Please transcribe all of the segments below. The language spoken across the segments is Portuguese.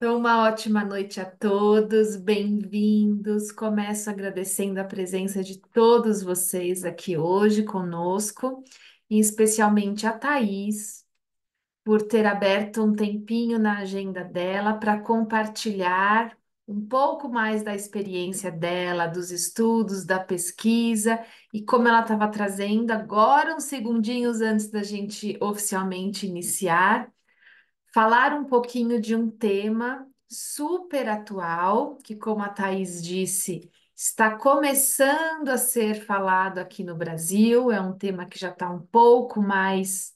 Então, uma ótima noite a todos, bem-vindos. Começo agradecendo a presença de todos vocês aqui hoje conosco, e especialmente a Thaís, por ter aberto um tempinho na agenda dela para compartilhar um pouco mais da experiência dela, dos estudos, da pesquisa e como ela estava trazendo agora, uns segundinhos antes da gente oficialmente iniciar falar um pouquinho de um tema super atual, que, como a Thaís disse, está começando a ser falado aqui no Brasil. É um tema que já está um pouco mais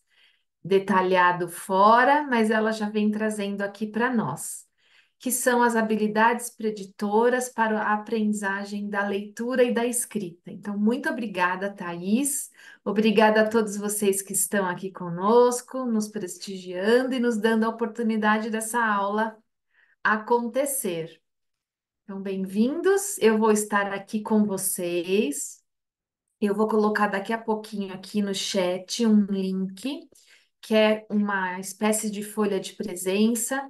detalhado fora, mas ela já vem trazendo aqui para nós, que são as habilidades preditoras para a aprendizagem da leitura e da escrita. Então, muito obrigada, Thaís. Obrigada a todos vocês que estão aqui conosco, nos prestigiando e nos dando a oportunidade dessa aula acontecer. Então, bem-vindos. Eu vou estar aqui com vocês. Eu vou colocar daqui a pouquinho aqui no chat um link, que é uma espécie de folha de presença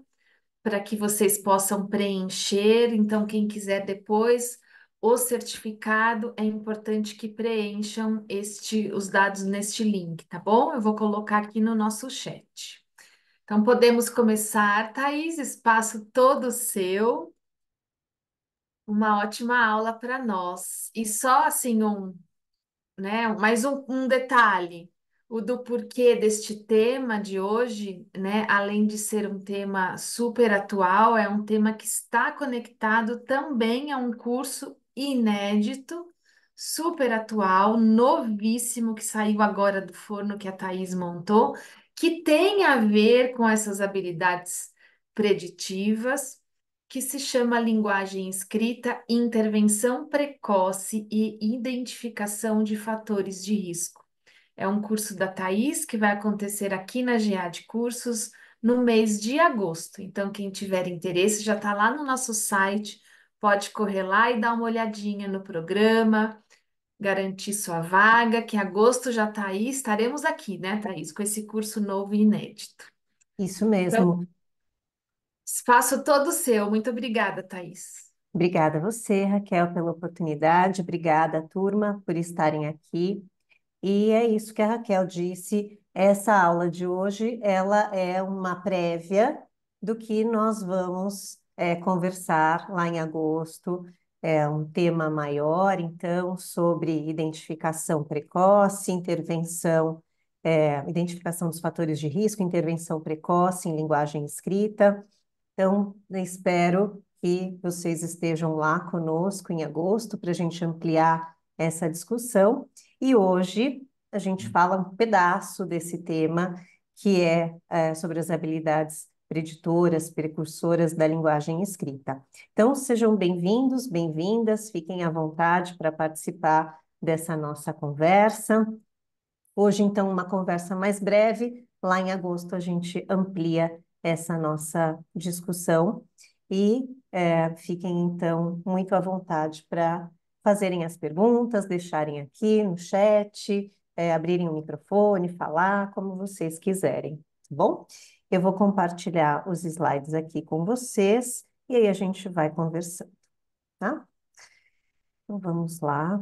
para que vocês possam preencher. Então, quem quiser depois o certificado, é importante que preencham os dados neste link, tá bom? Eu vou colocar aqui no nosso chat. Então, podemos começar, Thaís, espaço todo seu. Uma ótima aula para nós. E só assim mais um detalhe, o do porquê deste tema de hoje, né? Além de ser um tema super atual, é um tema que está conectado também a um curso inédito, super atual, novíssimo, que saiu agora do forno que a Thaís montou, que tem a ver com essas habilidades preditivas, que se chama Linguagem Escrita, Intervenção Precoce e Identificação de Fatores de Risco. É um curso da Thaís que vai acontecer aqui na GA de Cursos no mês de agosto. Então, quem tiver interesse já está lá no nosso site, pode correr lá e dar uma olhadinha no programa, garantir sua vaga, que agosto já está aí, estaremos aqui, né, Thaís, com esse curso novo e inédito. Isso Então, mesmo. espaço todo seu. Muito obrigada, Thaís. Obrigada a você, Raquel, pela oportunidade. Obrigada, turma, por estarem aqui. E é isso que a Raquel disse. Essa aula de hoje, ela é uma prévia do que nós vamos conversar lá em agosto. É um tema maior, então, sobre identificação precoce, identificação dos fatores de risco, intervenção precoce em linguagem escrita. Então, eu espero que vocês estejam lá conosco em agosto para a gente ampliar essa discussão. E hoje a gente fala um pedaço desse tema, que é sobre as habilidades preditoras, precursoras da linguagem escrita. Então, sejam bem-vindos, bem-vindas, fiquem à vontade para participar dessa nossa conversa. Hoje, então, uma conversa mais breve. Lá em agosto, a gente amplia essa nossa discussão e fiquem, então, muito à vontade para fazerem as perguntas, deixarem aqui no chat, abrirem o microfone, falar, como vocês quiserem, tá bom? Eu vou compartilhar os slides aqui com vocês e aí a gente vai conversando, tá? Então, vamos lá.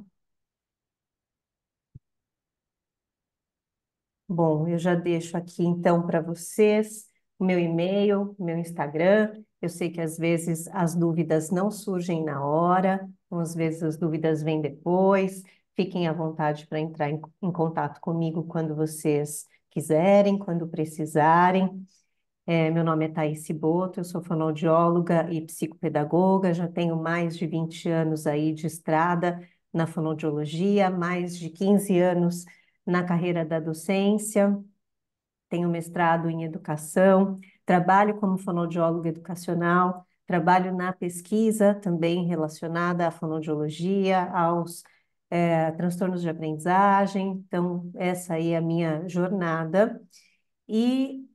Bom, eu já deixo aqui então para vocês o meu e-mail, o meu Instagram. Eu sei que às vezes as dúvidas não surgem na hora, ou às vezes as dúvidas vêm depois. Fiquem à vontade para entrar em contato comigo quando vocês quiserem, quando precisarem. Meu nome é Thaís Ciboto, eu sou fonoaudióloga e psicopedagoga, já tenho mais de 20 anos aí de estrada na fonoaudiologia, mais de 15 anos na carreira da docência, tenho mestrado em educação, trabalho como fonoaudióloga educacional, trabalho na pesquisa também relacionada à fonoaudiologia, aos transtornos de aprendizagem, então essa aí é a minha jornada. E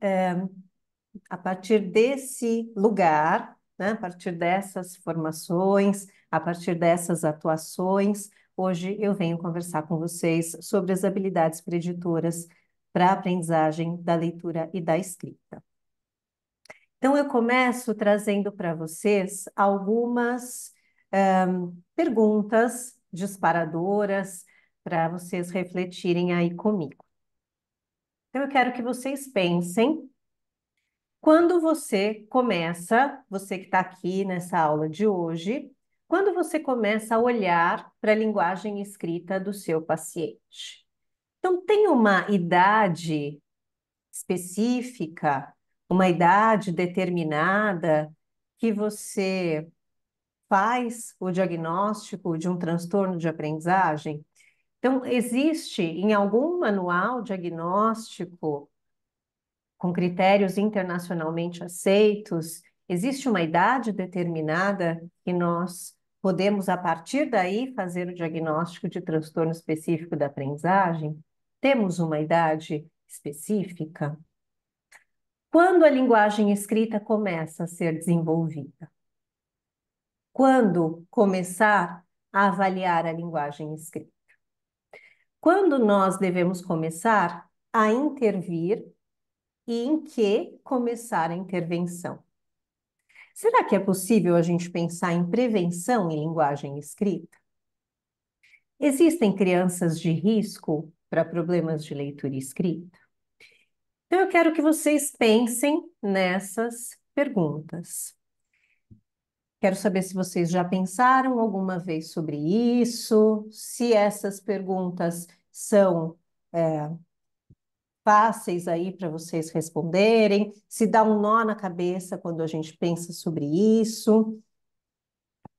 a partir desse lugar, né, a partir dessas formações, a partir dessas atuações, hoje eu venho conversar com vocês sobre as habilidades preditoras para a aprendizagem da leitura e da escrita. Então, eu começo trazendo para vocês algumas perguntas disparadoras para vocês refletirem aí comigo. Então, eu quero que vocês pensem quando você começa, você que está aqui nessa aula de hoje, quando você começa a olhar para a linguagem escrita do seu paciente. Então, tem uma idade específica, uma idade determinada que você faz o diagnóstico de um transtorno de aprendizagem? Então, existe em algum manual diagnóstico com critérios internacionalmente aceitos, existe uma idade determinada que nós podemos, a partir daí, fazer o diagnóstico de transtorno específico da aprendizagem? Temos uma idade específica? Quando a linguagem escrita começa a ser desenvolvida? Quando começar a avaliar a linguagem escrita? Quando nós devemos começar a intervir e em que começar a intervenção? Será que é possível a gente pensar em prevenção em linguagem escrita? Existem crianças de risco para problemas de leitura e escrita? Então, eu quero que vocês pensem nessas perguntas. Quero saber se vocês já pensaram alguma vez sobre isso, se essas perguntas são fáceis aí para vocês responderem, se dá um nó na cabeça quando a gente pensa sobre isso,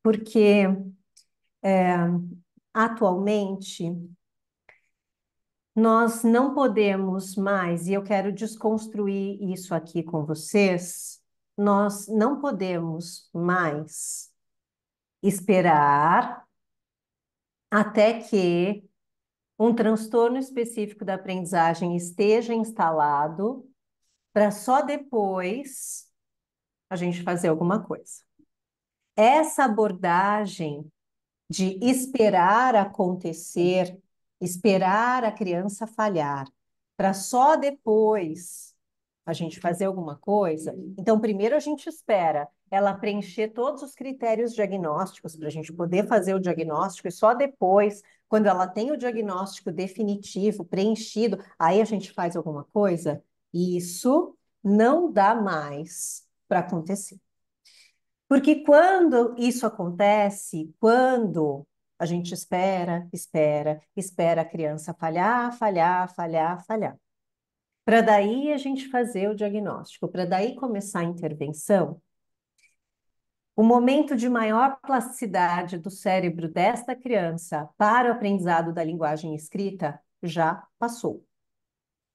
porque atualmente nós não podemos mais, e eu quero desconstruir isso aqui com vocês, nós não podemos mais esperar até que um transtorno específico da aprendizagem esteja instalado para só depois a gente fazer alguma coisa. Essa abordagem de esperar acontecer, esperar a criança falhar, para só depois a gente fazer alguma coisa. Então, primeiro a gente espera ela preencher todos os critérios diagnósticos para a gente poder fazer o diagnóstico, e só depois, quando ela tem o diagnóstico definitivo, preenchido, aí a gente faz alguma coisa. Isso não dá mais para acontecer. Porque quando isso acontece, quando a gente espera a criança falhar, falhar, falhar, falhar, para daí a gente fazer o diagnóstico, para daí começar a intervenção, o momento de maior plasticidade do cérebro desta criança para o aprendizado da linguagem escrita já passou.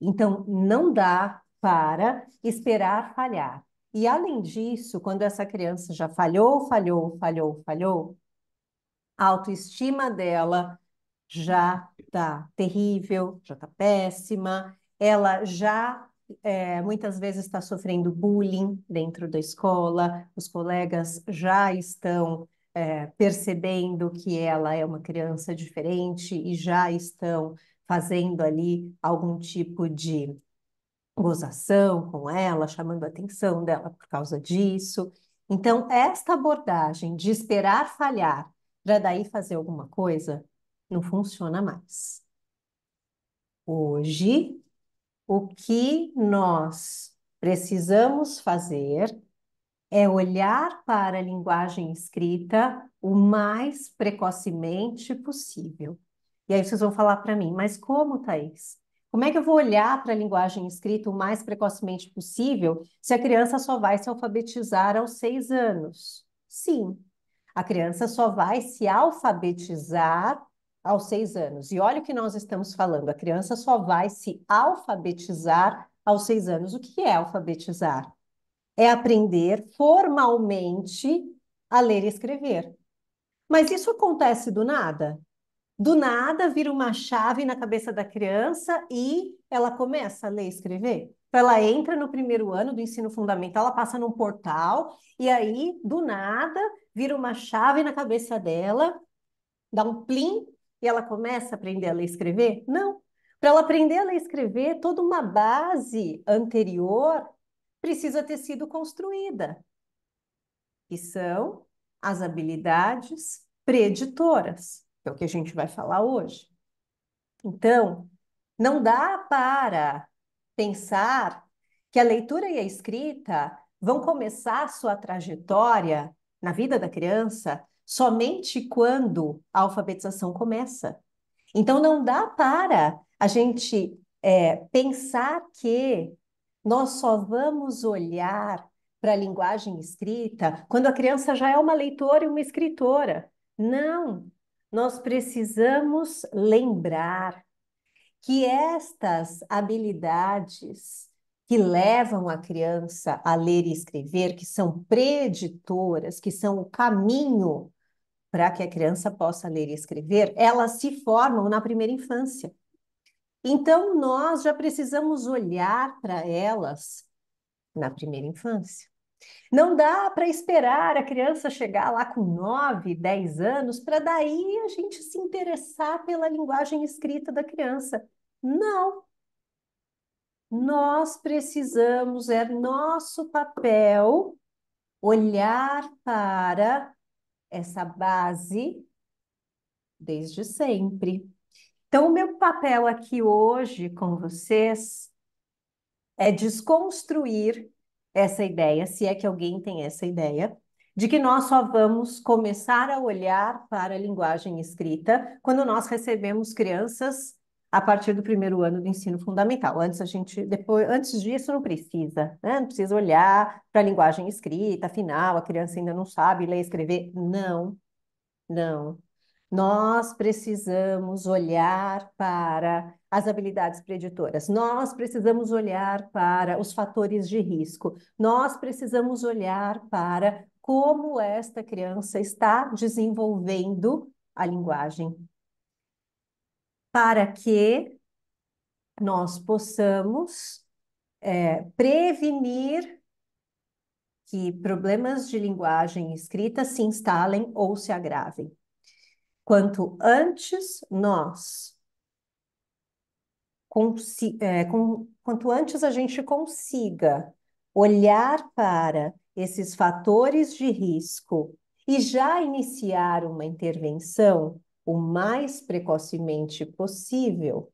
Então, não dá para esperar falhar. E, além disso, quando essa criança já falhou, a autoestima dela já está terrível, já está péssima, ela já muitas vezes está sofrendo bullying dentro da escola, os colegas já estão percebendo que ela é uma criança diferente e já estão fazendo ali algum tipo de gozação com ela, chamando a atenção dela por causa disso. Então, esta abordagem de esperar falhar para daí fazer alguma coisa não funciona mais. Hoje, o que nós precisamos fazer é olhar para a linguagem escrita o mais precocemente possível. E aí vocês vão falar para mim, mas como, Thaís? Como é que eu vou olhar para a linguagem escrita o mais precocemente possível se a criança só vai se alfabetizar aos 6 anos? Sim, a criança só vai se alfabetizar aos 6 anos. E olha o que nós estamos falando, a criança só vai se alfabetizar aos 6 anos. O que é alfabetizar? É aprender formalmente a ler e escrever. Mas isso acontece do nada? Do nada vira uma chave na cabeça da criança e ela começa a ler e escrever. Então, ela entra no primeiro ano do ensino fundamental, ela passa num portal e aí, do nada, vira uma chave na cabeça dela, dá um plim e ela começa a aprender a ler e escrever? Não. Para ela aprender a ler e escrever, toda uma base anterior precisa ter sido construída, que são as habilidades preditoras, que é o que a gente vai falar hoje. Então, não dá para pensar que a leitura e a escrita vão começar a sua trajetória na vida da criança somente quando a alfabetização começa. Então, não dá para a gente pensar que nós só vamos olhar para a linguagem escrita quando a criança já é uma leitora e uma escritora. Não, nós precisamos lembrar que estas habilidades que levam a criança a ler e escrever, que são preditoras, que são o caminho para que a criança possa ler e escrever, elas se formam na primeira infância. Então, nós já precisamos olhar para elas na primeira infância. Não dá para esperar a criança chegar lá com 9, 10 anos para daí a gente se interessar pela linguagem escrita da criança. Não, nós precisamos, é nosso papel olhar para essa base desde sempre. Então, o meu papel aqui hoje com vocês é desconstruir essa ideia, se é que alguém tem essa ideia, de que nós só vamos começar a olhar para a linguagem escrita quando nós recebemos crianças a partir do primeiro ano do ensino fundamental. Antes a gente, depois, antes disso não precisa, né? Não precisa olhar para a linguagem escrita, afinal a criança ainda não sabe ler e escrever. Não, não. Nós precisamos olhar para as habilidades preditoras, nós precisamos olhar para os fatores de risco, nós precisamos olhar para como esta criança está desenvolvendo a linguagem, para que nós possamos prevenir que problemas de linguagem escrita se instalem ou se agravem. Quanto antes nós quanto antes a gente consiga olhar para esses fatores de risco e já iniciar uma intervenção o mais precocemente possível,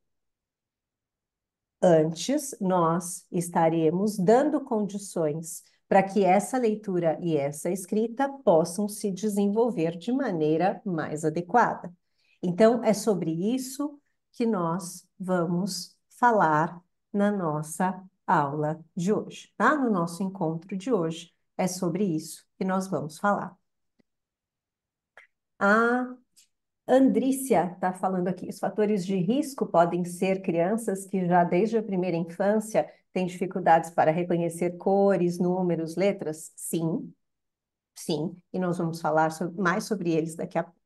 antes nós estaremos dando condições para que essa leitura e essa escrita possam se desenvolver de maneira mais adequada. Então, é sobre isso que nós vamos falar na nossa aula de hoje, tá? No nosso encontro de hoje, é sobre isso que nós vamos falar. A Andrícia está falando aqui, os fatores de risco podem ser crianças que já desde a primeira infância têm dificuldades para reconhecer cores, números, letras? Sim, sim, e nós vamos falar mais sobre eles daqui a pouco.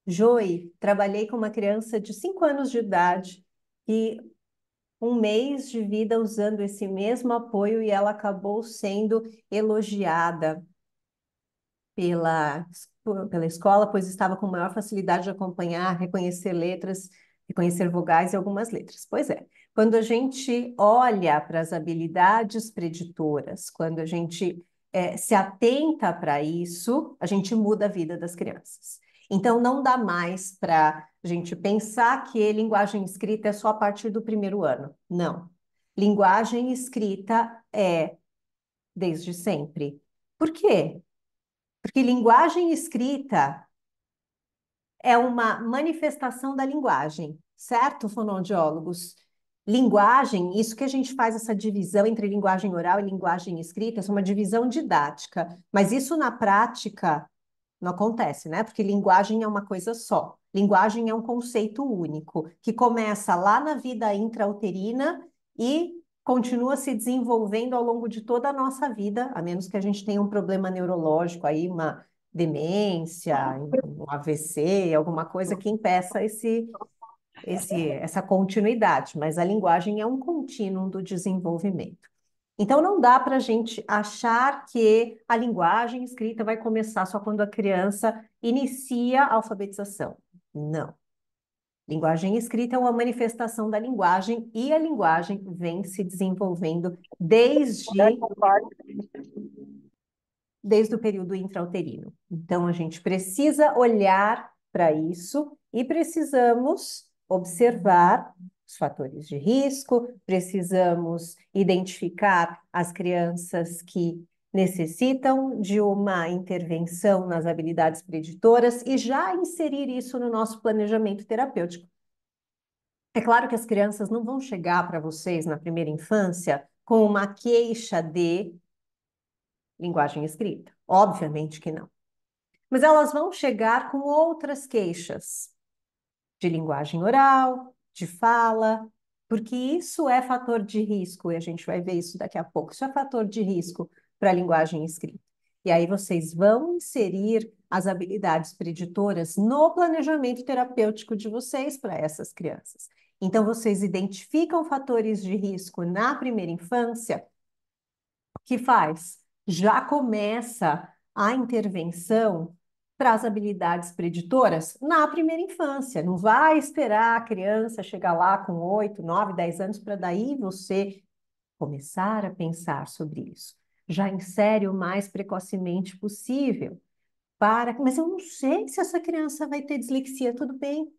Joy, trabalhei com uma criança de 5 anos de idade e um mês de vida usando esse mesmo apoio e ela acabou sendo elogiada pela, pela escola, pois estava com maior facilidade de acompanhar, reconhecer letras, reconhecer vogais e algumas letras. Pois é, quando a gente olha para as habilidades preditoras, quando a gente se atenta para isso, a gente muda a vida das crianças. Então, não dá mais para a gente pensar que linguagem escrita é só a partir do primeiro ano. Não. Linguagem escrita é desde sempre. Por quê? Porque linguagem escrita é uma manifestação da linguagem, certo, fonoaudiólogos? Linguagem, isso que a gente faz essa divisão entre linguagem oral e linguagem escrita, é uma divisão didática, mas isso na prática não acontece, né? Porque linguagem é uma coisa só. Linguagem é um conceito único, que começa lá na vida intrauterina e continua se desenvolvendo ao longo de toda a nossa vida, a menos que a gente tenha um problema neurológico aí, uma demência, um AVC, alguma coisa que impeça essa continuidade, mas a linguagem é um contínuo do desenvolvimento. Então, não dá para a gente achar que a linguagem escrita vai começar só quando a criança inicia a alfabetização. Não. Linguagem escrita é uma manifestação da linguagem e a linguagem vem se desenvolvendo desde o período intrauterino. Então, a gente precisa olhar para isso e precisamos observar os fatores de risco, precisamos identificar as crianças que necessitam de uma intervenção nas habilidades preditoras e já inserir isso no nosso planejamento terapêutico. É claro que as crianças não vão chegar para vocês na primeira infância com uma queixa de linguagem escrita. Obviamente que não. Mas elas vão chegar com outras queixas de linguagem oral, de fala, porque isso é fator de risco, e a gente vai ver isso daqui a pouco. Isso é fator de risco para a linguagem escrita. E aí vocês vão inserir as habilidades preditoras no planejamento terapêutico de vocês para essas crianças. Então, vocês identificam fatores de risco na primeira infância, que faz? Já começa a intervenção para as habilidades preditoras na primeira infância. Não vai esperar a criança chegar lá com 8, 9, 10 anos para daí você começar a pensar sobre isso. Já insere o mais precocemente possível. Mas eu não sei se essa criança vai ter dislexia, tudo bem.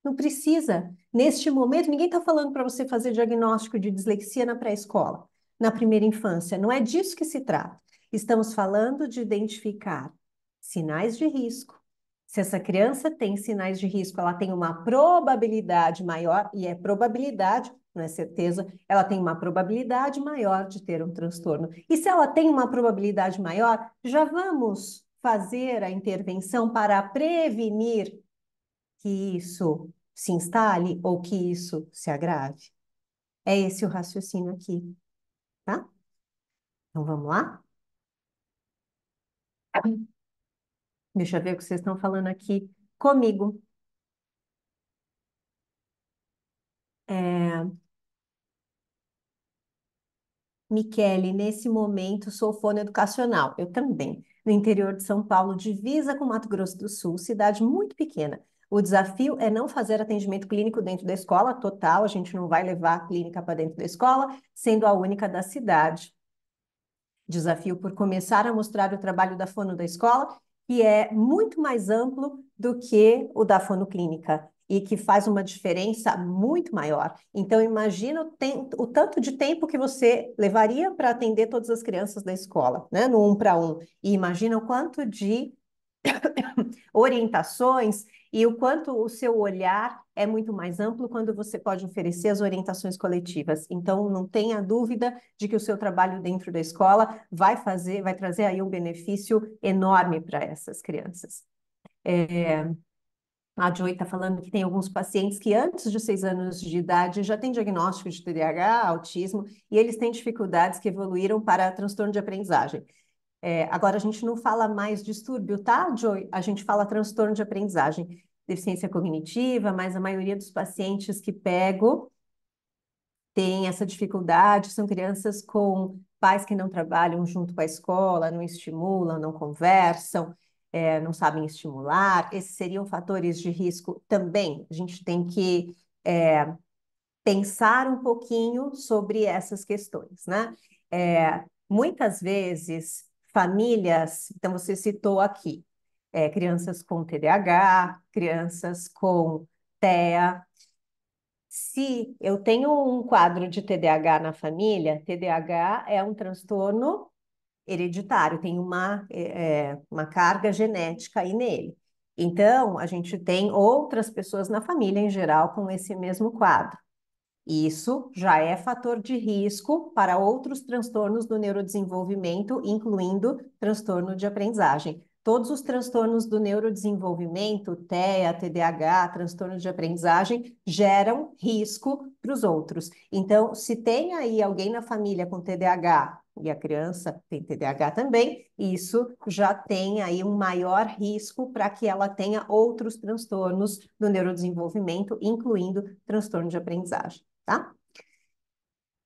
Não precisa. Neste momento, ninguém está falando para você fazer diagnóstico de dislexia na pré-escola, na primeira infância. Não é disso que se trata. Estamos falando de identificar sinais de risco. Se essa criança tem sinais de risco, ela tem uma probabilidade maior, e é probabilidade, não é certeza, ela tem uma probabilidade maior de ter um transtorno. E se ela tem uma probabilidade maior, já vamos fazer a intervenção para prevenir que isso se instale ou que isso se agrave. É esse o raciocínio aqui, tá? Então vamos lá? Deixa eu ver o que vocês estão falando aqui comigo. É, Michele, nesse momento sou fonoeducacional. Eu também. No interior de São Paulo, divisa com Mato Grosso do Sul, cidade muito pequena. O desafio é não fazer atendimento clínico dentro da escola, total, a gente não vai levar a clínica para dentro da escola, sendo a única da cidade. Desafio por começar a mostrar o trabalho da fono da escola, que é muito mais amplo do que o da fonoclínica e que faz uma diferença muito maior. Então, imagina o tanto de tempo que você levaria para atender todas as crianças da escola, né, no 1 para 1. E imagina o quanto de orientações e o quanto o seu olhar é muito mais amplo quando você pode oferecer as orientações coletivas. Então, não tenha dúvida de que o seu trabalho dentro da escola vai trazer aí um benefício enorme para essas crianças. A Joy está falando que tem alguns pacientes que antes de 6 anos de idade já têm diagnóstico de TDAH, autismo, e eles têm dificuldades que evoluíram para transtorno de aprendizagem. Agora, a gente não fala mais distúrbio, tá, Joy? A gente fala transtorno de aprendizagem, deficiência cognitiva, mas a maioria dos pacientes que pego tem essa dificuldade, são crianças com pais que não trabalham junto com a escola, não estimulam, não conversam, não sabem estimular. Esses seriam fatores de risco também. A gente tem que pensar um pouquinho sobre essas questões, né? Muitas vezes, famílias, então você citou aqui, crianças com TDAH, crianças com TEA. Se eu tenho um quadro de TDAH na família, TDAH é um transtorno hereditário, tem uma carga genética aí nele. Então, a gente tem outras pessoas na família em geral com esse mesmo quadro. Isso já é fator de risco para outros transtornos do neurodesenvolvimento, incluindo transtorno de aprendizagem. Todos os transtornos do neurodesenvolvimento, TEA, TDAH, transtorno de aprendizagem, geram risco para os outros. Então, se tem aí alguém na família com TDAH e a criança tem TDAH também, isso já tem aí um maior risco para que ela tenha outros transtornos do neurodesenvolvimento, incluindo transtorno de aprendizagem, tá?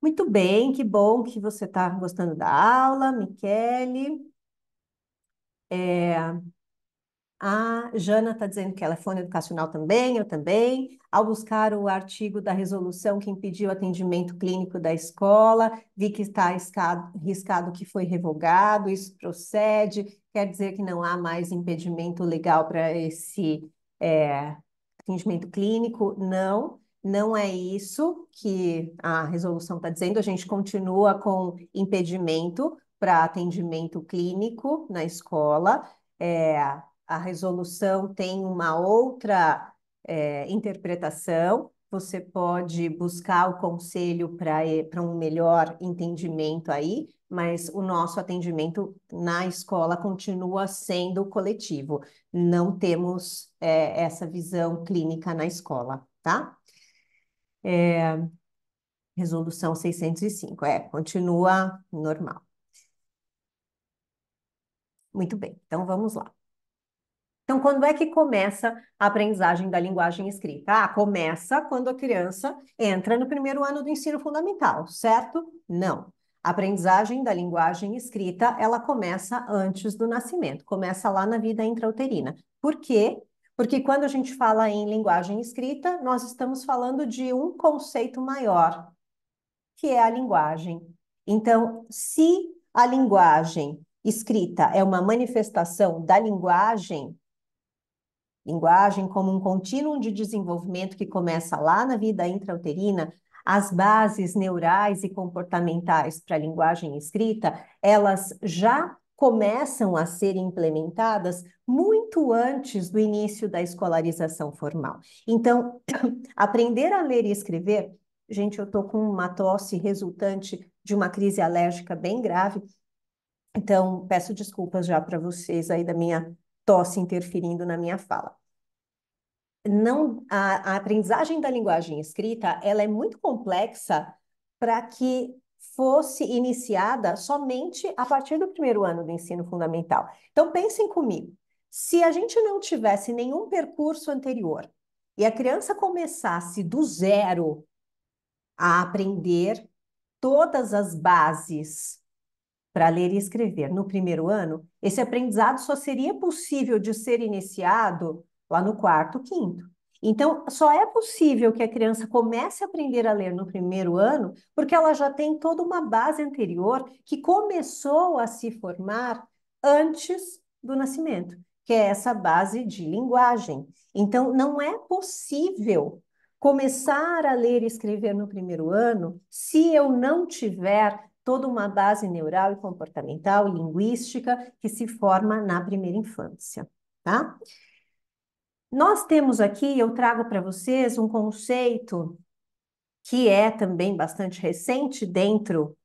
Muito bem, que bom que você está gostando da aula, Michele. A Jana está dizendo que ela é fone educacional também, eu também. Ao buscar o artigo da resolução que impediu o atendimento clínico da escola, vi que está riscado que foi revogado, isso procede, quer dizer que não há mais impedimento legal para esse atendimento clínico? Não, não é isso que a resolução está dizendo, a gente continua com impedimento para atendimento clínico na escola. É, a resolução tem uma outra interpretação. Você pode buscar o conselho para um melhor entendimento aí, mas o nosso atendimento na escola continua sendo coletivo. Não temos essa visão clínica na escola, tá? Resolução 605, continua normal. Muito bem, então vamos lá. Então, quando é que começa a aprendizagem da linguagem escrita? Ah, começa quando a criança entra no primeiro ano do ensino fundamental, certo? Não. A aprendizagem da linguagem escrita, ela começa antes do nascimento, começa lá na vida intrauterina. Por quê? Porque quando a gente fala em linguagem escrita, nós estamos falando de um conceito maior, que é a linguagem. Então, se a linguagem escrita é uma manifestação da linguagem como um contínuo de desenvolvimento que começa lá na vida intrauterina, as bases neurais e comportamentais para a linguagem escrita, elas já começam a ser implementadas muito antes do início da escolarização formal. Então, aprender a ler e escrever, gente, eu estou com uma tosse resultante de uma crise alérgica bem grave, então peço desculpas já para vocês aí da minha tosse interferindo na minha fala. Não, a aprendizagem da linguagem escrita, ela é muito complexa para que fosse iniciada somente a partir do primeiro ano do ensino fundamental. Então, pensem comigo, se a gente não tivesse nenhum percurso anterior e a criança começasse do zero a aprender todas as bases para ler e escrever no primeiro ano, esse aprendizado só seria possível de ser iniciado lá no quarto, quinto. Então, só é possível que a criança comece a aprender a ler no primeiro ano, porque ela já tem toda uma base anterior que começou a se formar antes do nascimento, que é essa base de linguagem. Então, não é possível começar a ler e escrever no primeiro ano se eu não tiver toda uma base neural e comportamental e linguística que se forma na primeira infância, tá? Nós temos aqui, eu trago para vocês um conceito que é também bastante recente dentro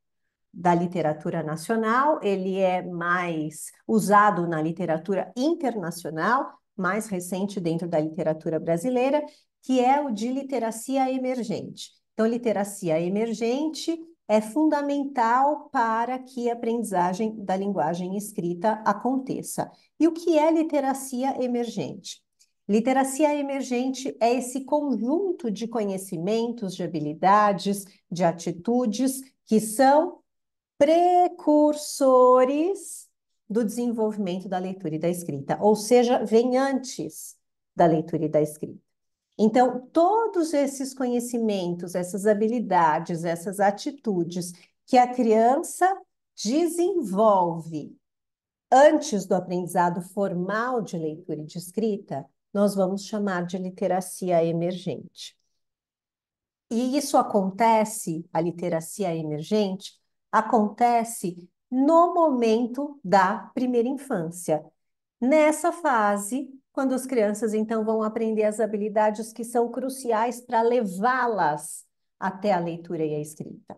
da literatura nacional, ele é mais usado na literatura internacional, mais recente dentro da literatura brasileira, que é o de literacia emergente. Então, literacia emergente é fundamental para que a aprendizagem da linguagem escrita aconteça. E o que é literacia emergente? Literacia emergente é esse conjunto de conhecimentos, de habilidades, de atitudes que são precursores do desenvolvimento da leitura e da escrita, ou seja, vem antes da leitura e da escrita. Então, todos esses conhecimentos, essas habilidades, essas atitudes que a criança desenvolve antes do aprendizado formal de leitura e de escrita, nós vamos chamar de literacia emergente. E isso acontece, a literacia emergente, acontece no momento da primeira infância. Nessa fase, quando as crianças então vão aprender as habilidades que são cruciais para levá-las até a leitura e a escrita.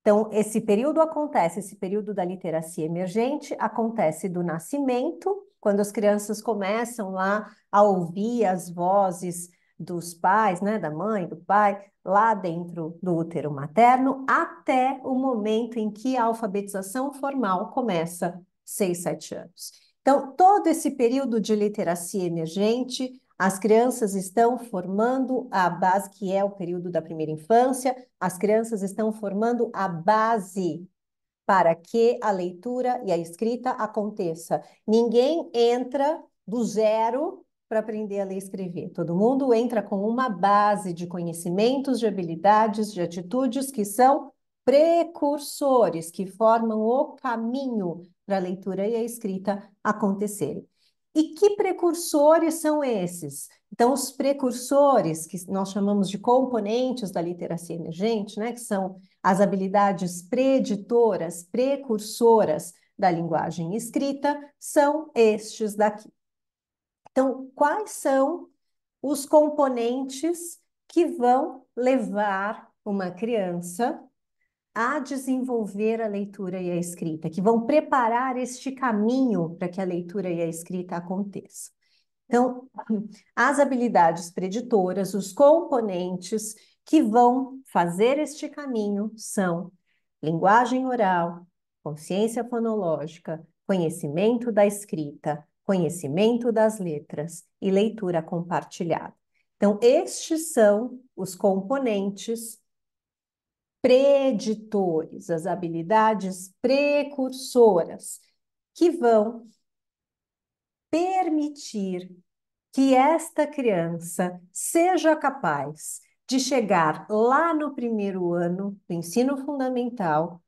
Então, esse período acontece, esse período da literacia emergente acontece do nascimento, quando as crianças começam lá a ouvir as vozes dos pais, né, da mãe, do pai, lá dentro do útero materno, até o momento em que a alfabetização formal começa, 6, 7 anos. Então, todo esse período de literacia emergente, as crianças estão formando a base, que é o período da primeira infância, as crianças estão formando a base para que a leitura e a escrita aconteça. Ninguém entra do zero para aprender a ler e escrever. Todo mundo entra com uma base de conhecimentos, de habilidades, de atitudes que são precursores, que formam o caminho para a leitura e a escrita acontecerem. E que precursores são esses? Então, os precursores, que nós chamamos de componentes da literacia emergente, né, que são as habilidades preditoras, precursoras da linguagem escrita, são estes daqui. Então, quais são os componentes que vão levar uma criança a desenvolver a leitura e a escrita, que vão preparar este caminho para que a leitura e a escrita aconteçam? Então, as habilidades preditoras, os componentes que vão fazer este caminho são linguagem oral, consciência fonológica, conhecimento da escrita, conhecimento das letras e leitura compartilhada. Então, estes são os componentes preditores, as habilidades precursoras, que vão permitir que esta criança seja capaz de chegar lá no primeiro ano do ensino fundamental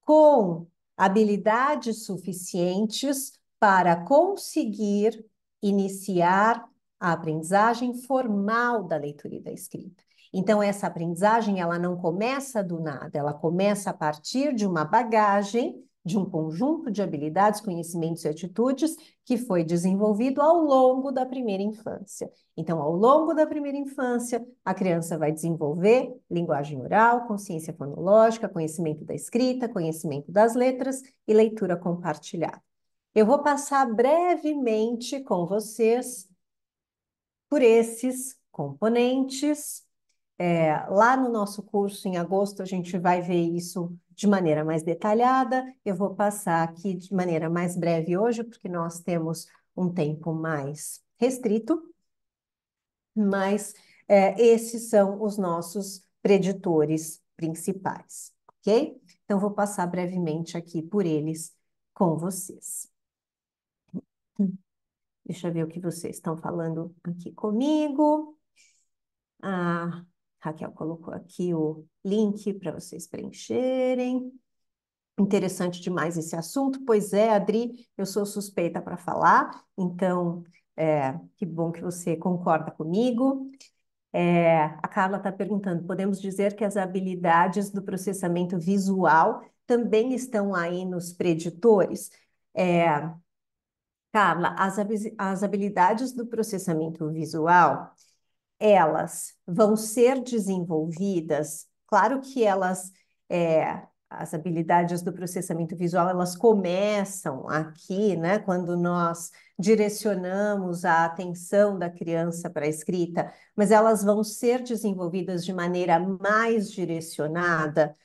com habilidades suficientes para conseguir iniciar a aprendizagem formal da leitura e da escrita. Então, essa aprendizagem, ela não começa do nada, ela começa a partir de uma bagagem, de um conjunto de habilidades, conhecimentos e atitudes que foi desenvolvido ao longo da primeira infância. Então, ao longo da primeira infância, a criança vai desenvolver linguagem oral, consciência fonológica, conhecimento da escrita, conhecimento das letras e leitura compartilhada. Eu vou passar brevemente com vocês por esses componentes. Lá no nosso curso, em agosto, a gente vai ver isso de maneira mais detalhada. Eu vou passar aqui de maneira mais breve hoje, porque nós temos um tempo mais restrito, mas esses são os nossos preditores principais, ok? Então, vou passar brevemente aqui por eles com vocês. Deixa eu ver o que vocês estão falando aqui comigo. A Raquel colocou aqui o link para vocês preencherem. Interessante demais esse assunto. Pois é, Adri, eu sou suspeita para falar, então que bom que você concorda comigo. A Carla está perguntando: podemos dizer que as habilidades do processamento visual também estão aí nos preditores? Carla, as habilidades do processamento visual, elas vão ser desenvolvidas, claro que as habilidades do processamento visual, elas começam aqui, né, quando nós direcionamos a atenção da criança para a escrita, mas elas vão ser desenvolvidas de maneira mais direcionada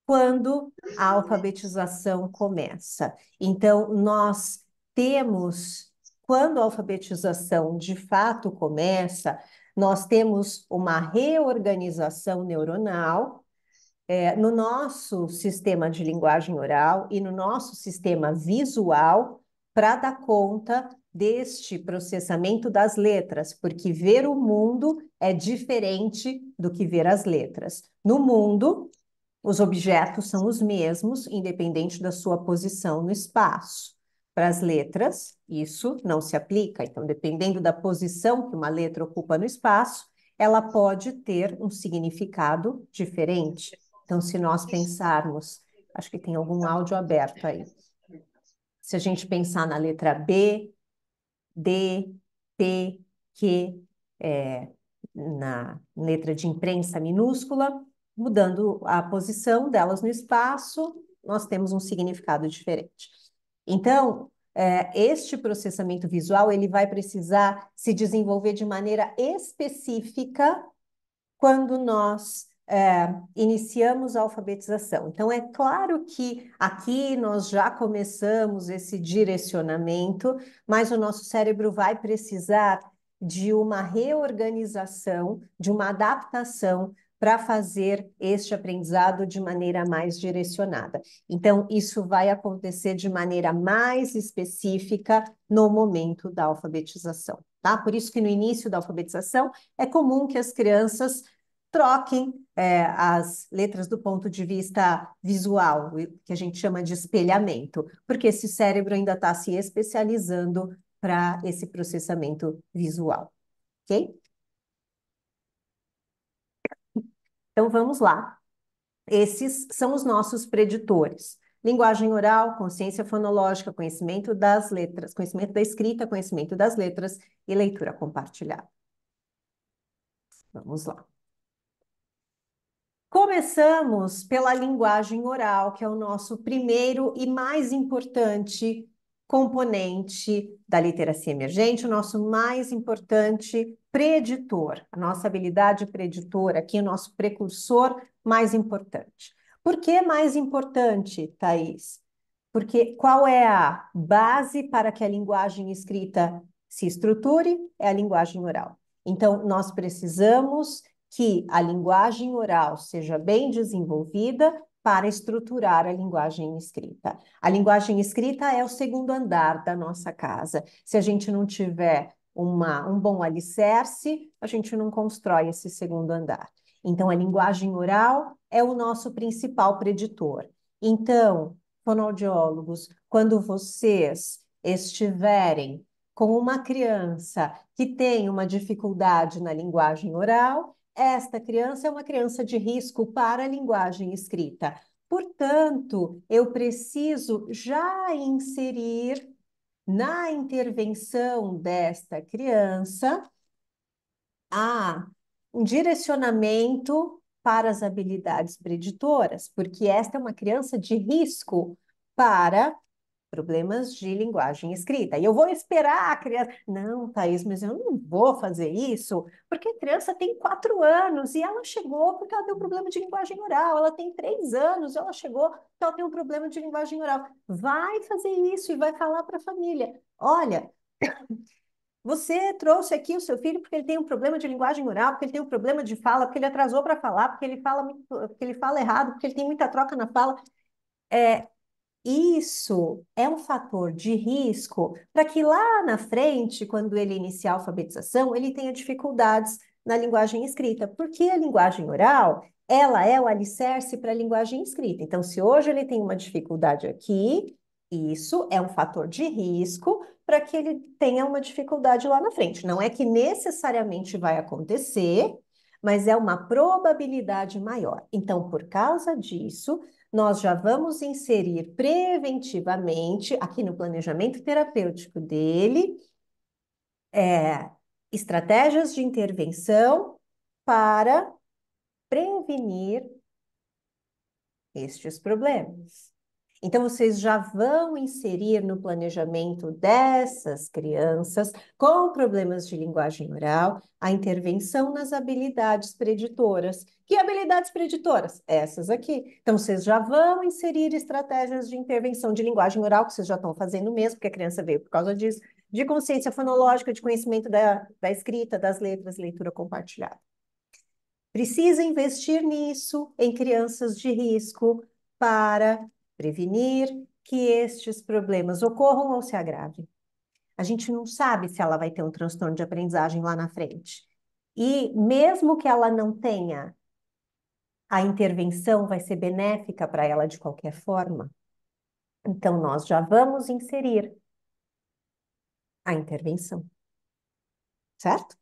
quando a alfabetização começa. Então, nós temos, quando a alfabetização de fato começa, nós temos uma reorganização neuronal no nosso sistema de linguagem oral e no nosso sistema visual para dar conta deste processamento das letras, porque ver o mundo é diferente do que ver as letras. No mundo, os objetos são os mesmos, independente da sua posição no espaço. Para as letras, isso não se aplica. Então, dependendo da posição que uma letra ocupa no espaço, ela pode ter um significado diferente. Então, se nós pensarmos, acho que tem algum áudio aberto aí. Se a gente pensar na letra B, D, P, Q, na letra de imprensa minúscula, mudando a posição delas no espaço, nós temos um significado diferente. Então, este processamento visual, ele vai precisar se desenvolver de maneira específica quando nós iniciamos a alfabetização. Então, é claro que aqui nós já começamos esse direcionamento, mas o nosso cérebro vai precisar de uma reorganização, de uma adaptação para fazer este aprendizado de maneira mais direcionada. Então, isso vai acontecer de maneira mais específica no momento da alfabetização, tá? Por isso que no início da alfabetização é comum que as crianças troquem as letras do ponto de vista visual, que a gente chama de espelhamento, porque esse cérebro ainda está se especializando para esse processamento visual, ok? Então vamos lá. Esses são os nossos preditores. Linguagem oral, consciência fonológica, conhecimento das letras, conhecimento da escrita, conhecimento das letras e leitura compartilhada. Vamos lá. Começamos pela linguagem oral, que é o nosso primeiro e mais importante componente da literacia emergente, o nosso mais importante preditor, a nossa habilidade preditora, aqui o nosso precursor mais importante. Por que mais importante, Thaís? Porque qual é a base para que a linguagem escrita se estruture? É a linguagem oral. Então, nós precisamos que a linguagem oral seja bem desenvolvida para estruturar a linguagem escrita. A linguagem escrita é o segundo andar da nossa casa. Se a gente não tiver um bom alicerce, a gente não constrói esse segundo andar. Então, a linguagem oral é o nosso principal preditor. Então, fonoaudiólogos, quando vocês estiverem com uma criança que tem uma dificuldade na linguagem oral, esta criança é uma criança de risco para a linguagem escrita. Portanto, eu preciso já inserir na intervenção desta criança um direcionamento para as habilidades preditoras, porque esta é uma criança de risco para problemas de linguagem escrita. E eu vou esperar a criança. Não, Thaís, mas eu não vou fazer isso, porque a criança tem 4 anos e ela chegou porque ela tem um problema de linguagem oral. Ela tem 3 anos e ela chegou porque ela tem um problema de linguagem oral. Vai fazer isso e vai falar para a família. Olha, você trouxe aqui o seu filho porque ele tem um problema de linguagem oral, porque ele tem um problema de fala, porque ele atrasou para falar, porque ele fala errado, porque ele tem muita troca na fala. Isso é um fator de risco para que lá na frente, quando ele iniciar a alfabetização, ele tenha dificuldades na linguagem escrita, porque a linguagem oral, ela é o alicerce para a linguagem escrita. Então, se hoje ele tem uma dificuldade aqui, isso é um fator de risco para que ele tenha uma dificuldade lá na frente. Não é que necessariamente vai acontecer, mas é uma probabilidade maior. Então, por causa disso, nós já vamos inserir preventivamente, aqui no planejamento terapêutico dele, estratégias de intervenção para prevenir estes problemas. Então, vocês já vão inserir no planejamento dessas crianças com problemas de linguagem oral a intervenção nas habilidades preditoras. Que habilidades preditoras? Essas aqui. Então, vocês já vão inserir estratégias de intervenção de linguagem oral, que vocês já estão fazendo mesmo, porque a criança veio por causa disso, de consciência fonológica, de conhecimento da escrita, das letras, leitura compartilhada. Precisa investir nisso em crianças de risco para prevenir que estes problemas ocorram ou se agravem. A gente não sabe se ela vai ter um transtorno de aprendizagem lá na frente. E mesmo que ela não tenha, a intervenção vai ser benéfica para ela de qualquer forma. Então, nós já vamos inserir a intervenção, certo?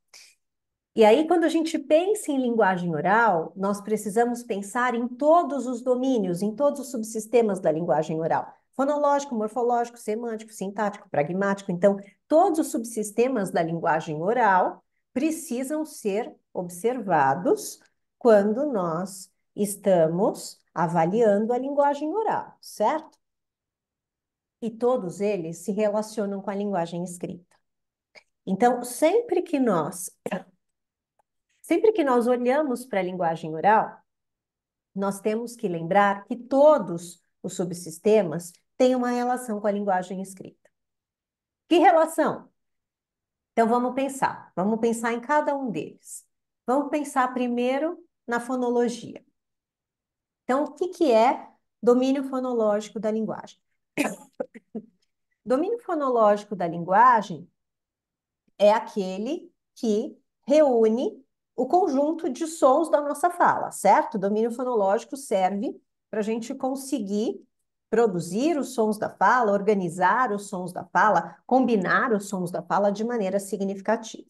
E aí, quando a gente pensa em linguagem oral, nós precisamos pensar em todos os domínios, em todos os subsistemas da linguagem oral. Fonológico, morfológico, semântico, sintático, pragmático. Então, todos os subsistemas da linguagem oral precisam ser observados quando nós estamos avaliando a linguagem oral, certo? E todos eles se relacionam com a linguagem escrita. Então, sempre que nós olhamos para a linguagem oral, nós temos que lembrar que todos os subsistemas têm uma relação com a linguagem escrita. Que relação? Então vamos pensar em cada um deles. Vamos pensar primeiro na fonologia. Então, o que que é domínio fonológico da linguagem? Domínio fonológico da linguagem é aquele que reúne o conjunto de sons da nossa fala, certo? O domínio fonológico serve para a gente conseguir produzir os sons da fala, organizar os sons da fala, combinar os sons da fala de maneira significativa.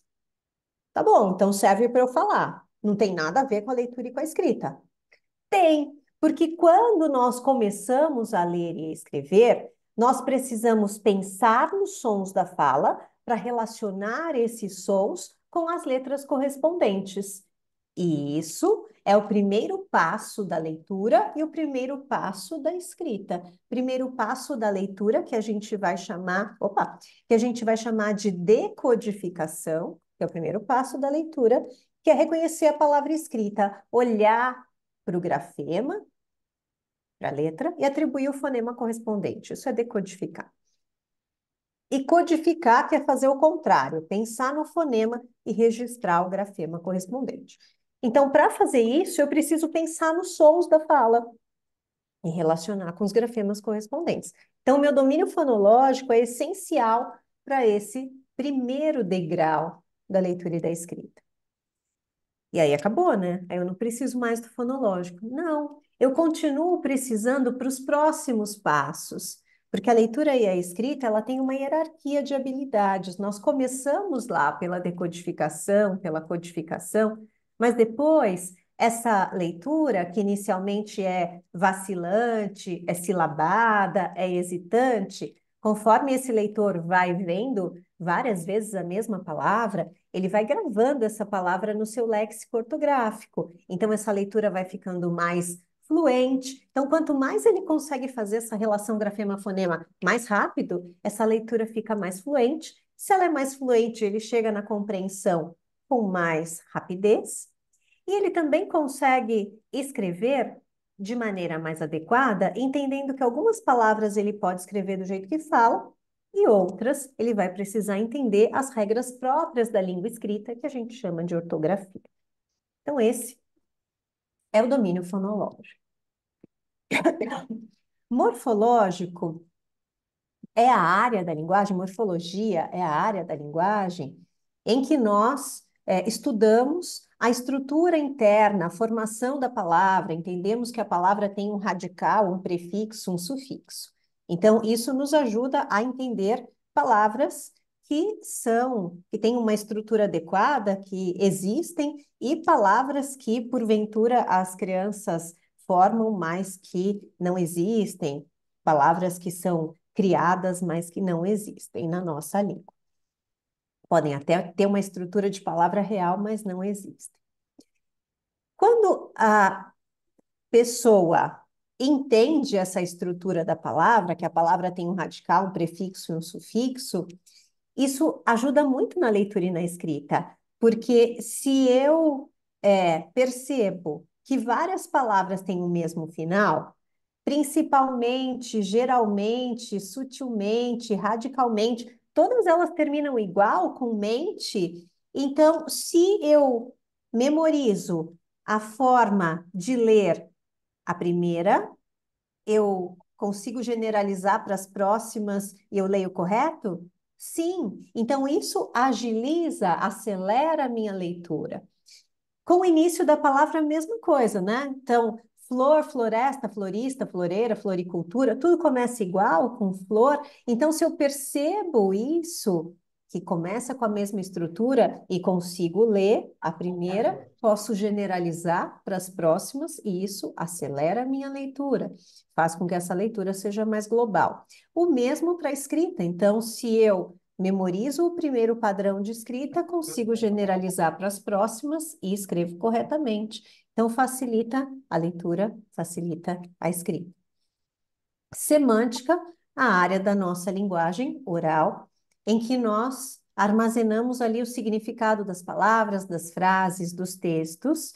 Tá bom, então serve para eu falar. Não tem nada a ver com a leitura e com a escrita. Tem, porque quando nós começamos a ler e escrever, nós precisamos pensar nos sons da fala para relacionar esses sons com as letras correspondentes. E isso é o primeiro passo da leitura e o primeiro passo da escrita. Primeiro passo da leitura que a gente vai chamar, que a gente vai chamar de decodificação, que é o primeiro passo da leitura, que é reconhecer a palavra escrita, olhar para o grafema, para a letra, e atribuir o fonema correspondente. Isso é decodificar. E codificar, que é fazer o contrário, pensar no fonema e registrar o grafema correspondente. Então, para fazer isso, eu preciso pensar nos sons da fala e relacionar com os grafemas correspondentes. Então, o meu domínio fonológico é essencial para esse primeiro degrau da leitura e da escrita. E aí acabou, né? Aí eu não preciso mais do fonológico. Não, eu continuo precisando para os próximos passos, porque a leitura e a escrita, ela tem uma hierarquia de habilidades. Nós começamos lá pela decodificação, pela codificação, mas depois essa leitura, que inicialmente é vacilante, é silabada, é hesitante, conforme esse leitor vai vendo várias vezes a mesma palavra, ele vai gravando essa palavra no seu léxico ortográfico. Então, essa leitura vai ficando mais fluente. Então, quanto mais ele consegue fazer essa relação grafema-fonema mais rápido, essa leitura fica mais fluente. Se ela é mais fluente, ele chega na compreensão com mais rapidez. E ele também consegue escrever de maneira mais adequada, entendendo que algumas palavras ele pode escrever do jeito que fala, e outras ele vai precisar entender as regras próprias da língua escrita, que a gente chama de ortografia. Então, esse é o domínio fonológico. Morfológico é a área da linguagem, morfologia é a área da linguagem em que nós estudamos a estrutura interna, a formação da palavra, entendemos que a palavra tem um radical, um prefixo, um sufixo. Então, isso nos ajuda a entender palavras que têm uma estrutura adequada, que existem, e palavras que, porventura, as crianças formam, mas que não existem, palavras que são criadas, mas que não existem na nossa língua. Podem até ter uma estrutura de palavra real, mas não existem. Quando a pessoa entende essa estrutura da palavra, que a palavra tem um radical, um prefixo e um sufixo, isso ajuda muito na leitura e na escrita, porque se eu percebo que várias palavras têm o mesmo final, principalmente, geralmente, sutilmente, radicalmente, todas elas terminam igual, com mente. Então, se eu memorizo a forma de ler a primeira, eu consigo generalizar para as próximas e eu leio correto? Sim. Então, isso agiliza, acelera a minha leitura. Com o início da palavra, a mesma coisa, né? Então, flor, floresta, florista, floreira, floricultura, tudo começa igual, com flor. Então, se eu percebo isso, que começa com a mesma estrutura e consigo ler a primeira, posso generalizar para as próximas e isso acelera a minha leitura, faz com que essa leitura seja mais global. O mesmo para a escrita. Então, se eu memorizo o primeiro padrão de escrita, consigo generalizar para as próximas e escrevo corretamente. Então, facilita a leitura, facilita a escrita. Semântica, a área da nossa linguagem oral, em que nós armazenamos ali o significado das palavras, das frases, dos textos,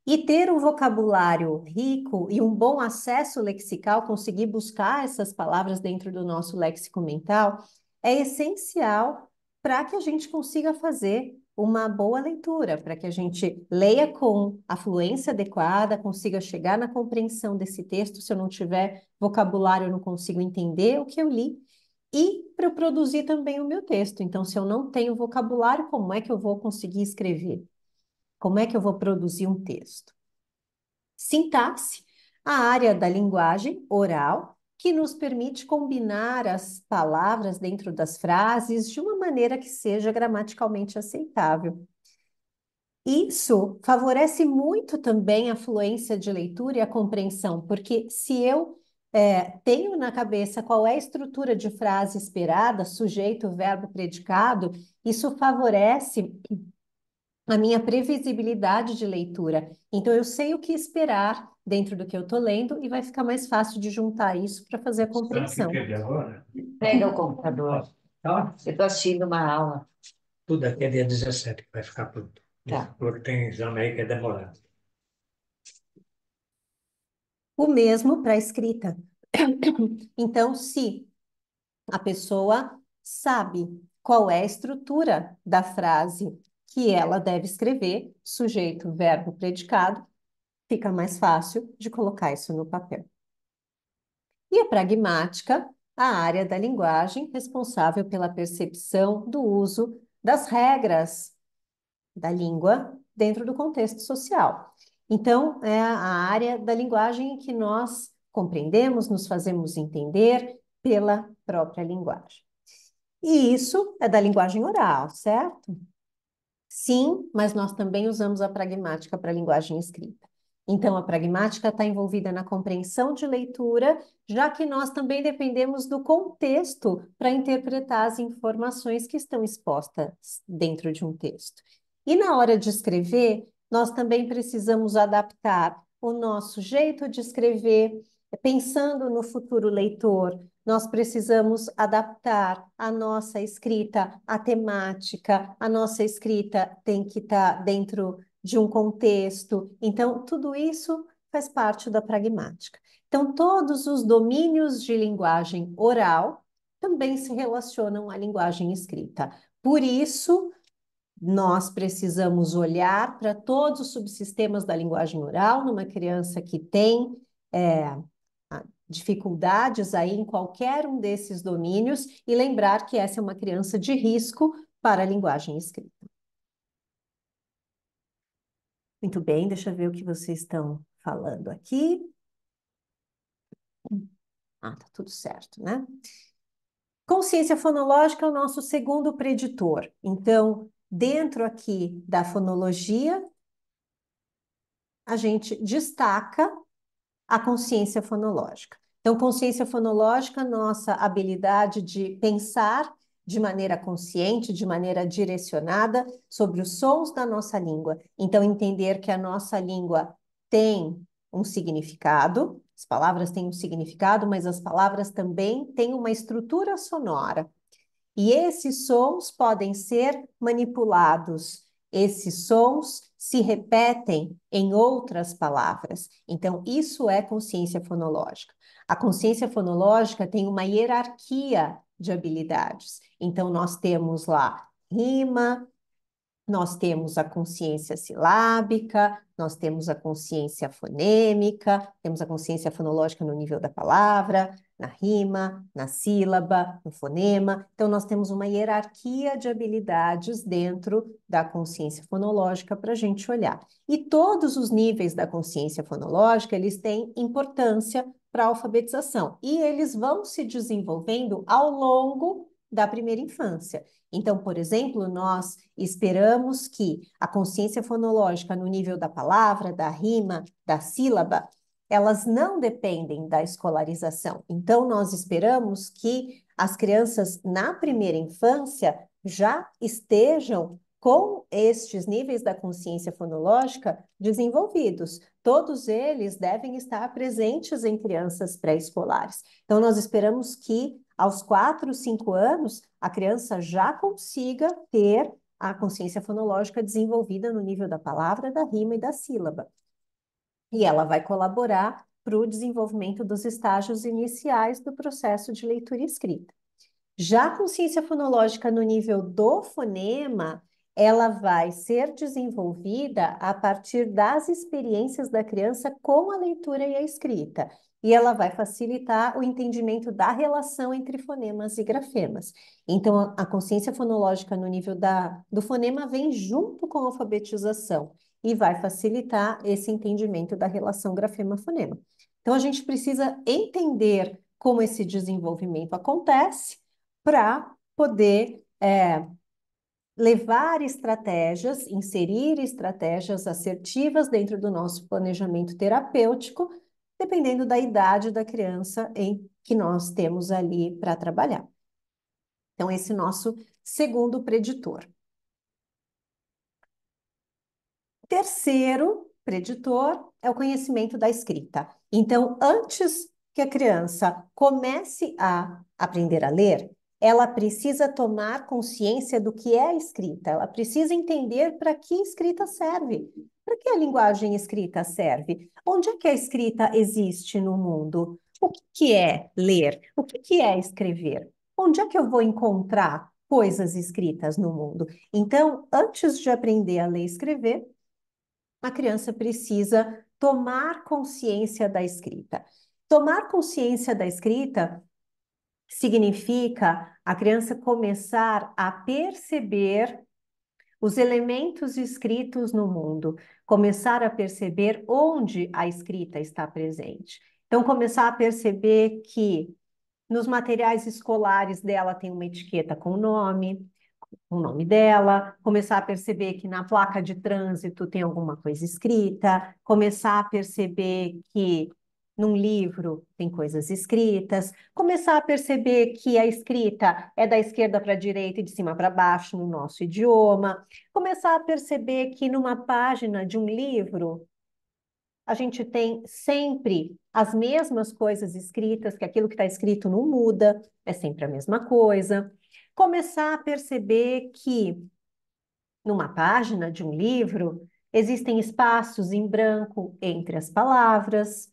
e ter um vocabulário rico e um bom acesso lexical, conseguir buscar essas palavras dentro do nosso léxico mental, é essencial para que a gente consiga fazer uma boa leitura, para que a gente leia com a fluência adequada, consiga chegar na compreensão desse texto. Se eu não tiver vocabulário, eu não consigo entender o que eu li. E para eu produzir também o meu texto. Então, se eu não tenho vocabulário, como é que eu vou conseguir escrever? Como é que eu vou produzir um texto? Sintaxe, a área da linguagem oral, que nos permite combinar as palavras dentro das frases de uma maneira que seja gramaticalmente aceitável. Isso favorece muito também a fluência de leitura e a compreensão, porque se eu tenho na cabeça qual é a estrutura de frase esperada, sujeito, verbo, predicado, isso favorece a minha previsibilidade de leitura. Então, eu sei o que esperar dentro do que eu estou lendo e vai ficar mais fácil de juntar isso para fazer a Sabe o que compreensão. teve agora? Pega o computador. Tá? Eu estou assistindo uma aula. Tudo aqui é dia 17 que vai ficar pronto. Tá. Porque tem exame aí que é demorado. O mesmo para a escrita. Então, se a pessoa sabe qual é a estrutura da frase que ela deve escrever, sujeito, verbo, predicado, fica mais fácil de colocar isso no papel. E a pragmática, a área da linguagem responsável pela percepção do uso das regras da língua dentro do contexto social. Então, é a área da linguagem em que nós compreendemos, nos fazemos entender pela própria linguagem. E isso é da linguagem oral, certo? Sim, mas nós também usamos a pragmática para a linguagem escrita. Então, a pragmática está envolvida na compreensão de leitura, já que nós também dependemos do contexto para interpretar as informações que estão expostas dentro de um texto. E na hora de escrever, nós também precisamos adaptar o nosso jeito de escrever, pensando no futuro leitor. Nós precisamos adaptar a nossa escrita à temática, a nossa escrita tem que estar dentro de um contexto. Então, tudo isso faz parte da pragmática. Então, todos os domínios de linguagem oral também se relacionam à linguagem escrita. Por isso, nós precisamos olhar para todos os subsistemas da linguagem oral numa criança que tem dificuldades aí em qualquer um desses domínios e lembrar que essa é uma criança de risco para a linguagem escrita. Muito bem, deixa eu ver o que vocês estão falando aqui. Ah, tá tudo certo, né? Consciência fonológica é o nosso segundo preditor. Então, dentro aqui da fonologia, a gente destaca a consciência fonológica. Então, consciência fonológica, nossa habilidade de pensar de maneira consciente, de maneira direcionada sobre os sons da nossa língua. Então, entender que a nossa língua tem um significado, as palavras têm um significado, mas as palavras também têm uma estrutura sonora. E esses sons podem ser manipulados. Esses sons se repetem em outras palavras. Então, isso é consciência fonológica. A consciência fonológica tem uma hierarquia de habilidades. Então, nós temos lá rima, nós temos a consciência silábica, nós temos a consciência fonêmica, temos a consciência fonológica no nível da palavra, na rima, na sílaba, no fonema. Então, nós temos uma hierarquia de habilidades dentro da consciência fonológica para a gente olhar. E todos os níveis da consciência fonológica, eles têm importância para a alfabetização. E eles vão se desenvolvendo ao longo da primeira infância. Então, por exemplo, nós esperamos que a consciência fonológica no nível da palavra, da rima, da sílaba, elas não dependem da escolarização. Então, nós esperamos que as crianças na primeira infância já estejam com estes níveis da consciência fonológica desenvolvidos. Todos eles devem estar presentes em crianças pré-escolares. Então, nós esperamos que aos 4, 5 anos, a criança já consiga ter a consciência fonológica desenvolvida no nível da palavra, da rima e da sílaba. E ela vai colaborar para o desenvolvimento dos estágios iniciais do processo de leitura e escrita. Já a consciência fonológica no nível do fonema, ela vai ser desenvolvida a partir das experiências da criança com a leitura e a escrita. E ela vai facilitar o entendimento da relação entre fonemas e grafemas. Então, a consciência fonológica no nível do fonema vem junto com a alfabetização e vai facilitar esse entendimento da relação grafema-fonema. Então, a gente precisa entender como esse desenvolvimento acontece para poder levar estratégias, inserir estratégias assertivas dentro do nosso planejamento terapêutico, dependendo da idade da criança em que nós temos ali para trabalhar. Então, esse nosso segundo preditor. Terceiro preditor é o conhecimento da escrita. Então, antes que a criança comece a aprender a ler, ela precisa tomar consciência do que é a escrita, ela precisa entender para que escrita serve. Para que a linguagem escrita serve? Onde é que a escrita existe no mundo? O que é ler? O que é escrever? Onde é que eu vou encontrar coisas escritas no mundo? Então, antes de aprender a ler e escrever, a criança precisa tomar consciência da escrita. Tomar consciência da escrita significa a criança começar a perceber os elementos escritos no mundo, começar a perceber onde a escrita está presente. Então, começar a perceber que nos materiais escolares dela tem uma etiqueta com o nome dela, começar a perceber que na placa de trânsito tem alguma coisa escrita, começar a perceber que num livro tem coisas escritas, começar a perceber que a escrita é da esquerda para a direita e de cima para baixo no nosso idioma, começar a perceber que numa página de um livro a gente tem sempre as mesmas coisas escritas, que aquilo que está escrito não muda, é sempre a mesma coisa. Começar a perceber que numa página de um livro existem espaços em branco entre as palavras,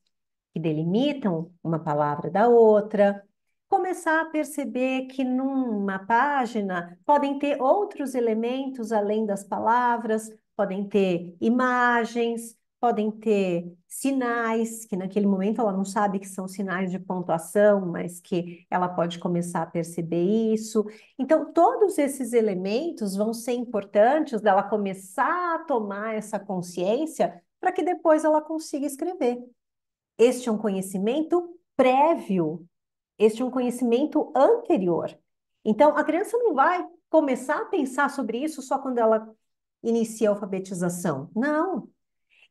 que delimitam uma palavra da outra. Começar a perceber que numa página podem ter outros elementos além das palavras, podem ter imagens, podem ter sinais, que naquele momento ela não sabe que são sinais de pontuação, mas que ela pode começar a perceber isso. Então, todos esses elementos vão ser importantes dela começar a tomar essa consciência para que depois ela consiga escrever. Este é um conhecimento prévio, este é um conhecimento anterior. Então, a criança não vai começar a pensar sobre isso só quando ela inicia a alfabetização. Não.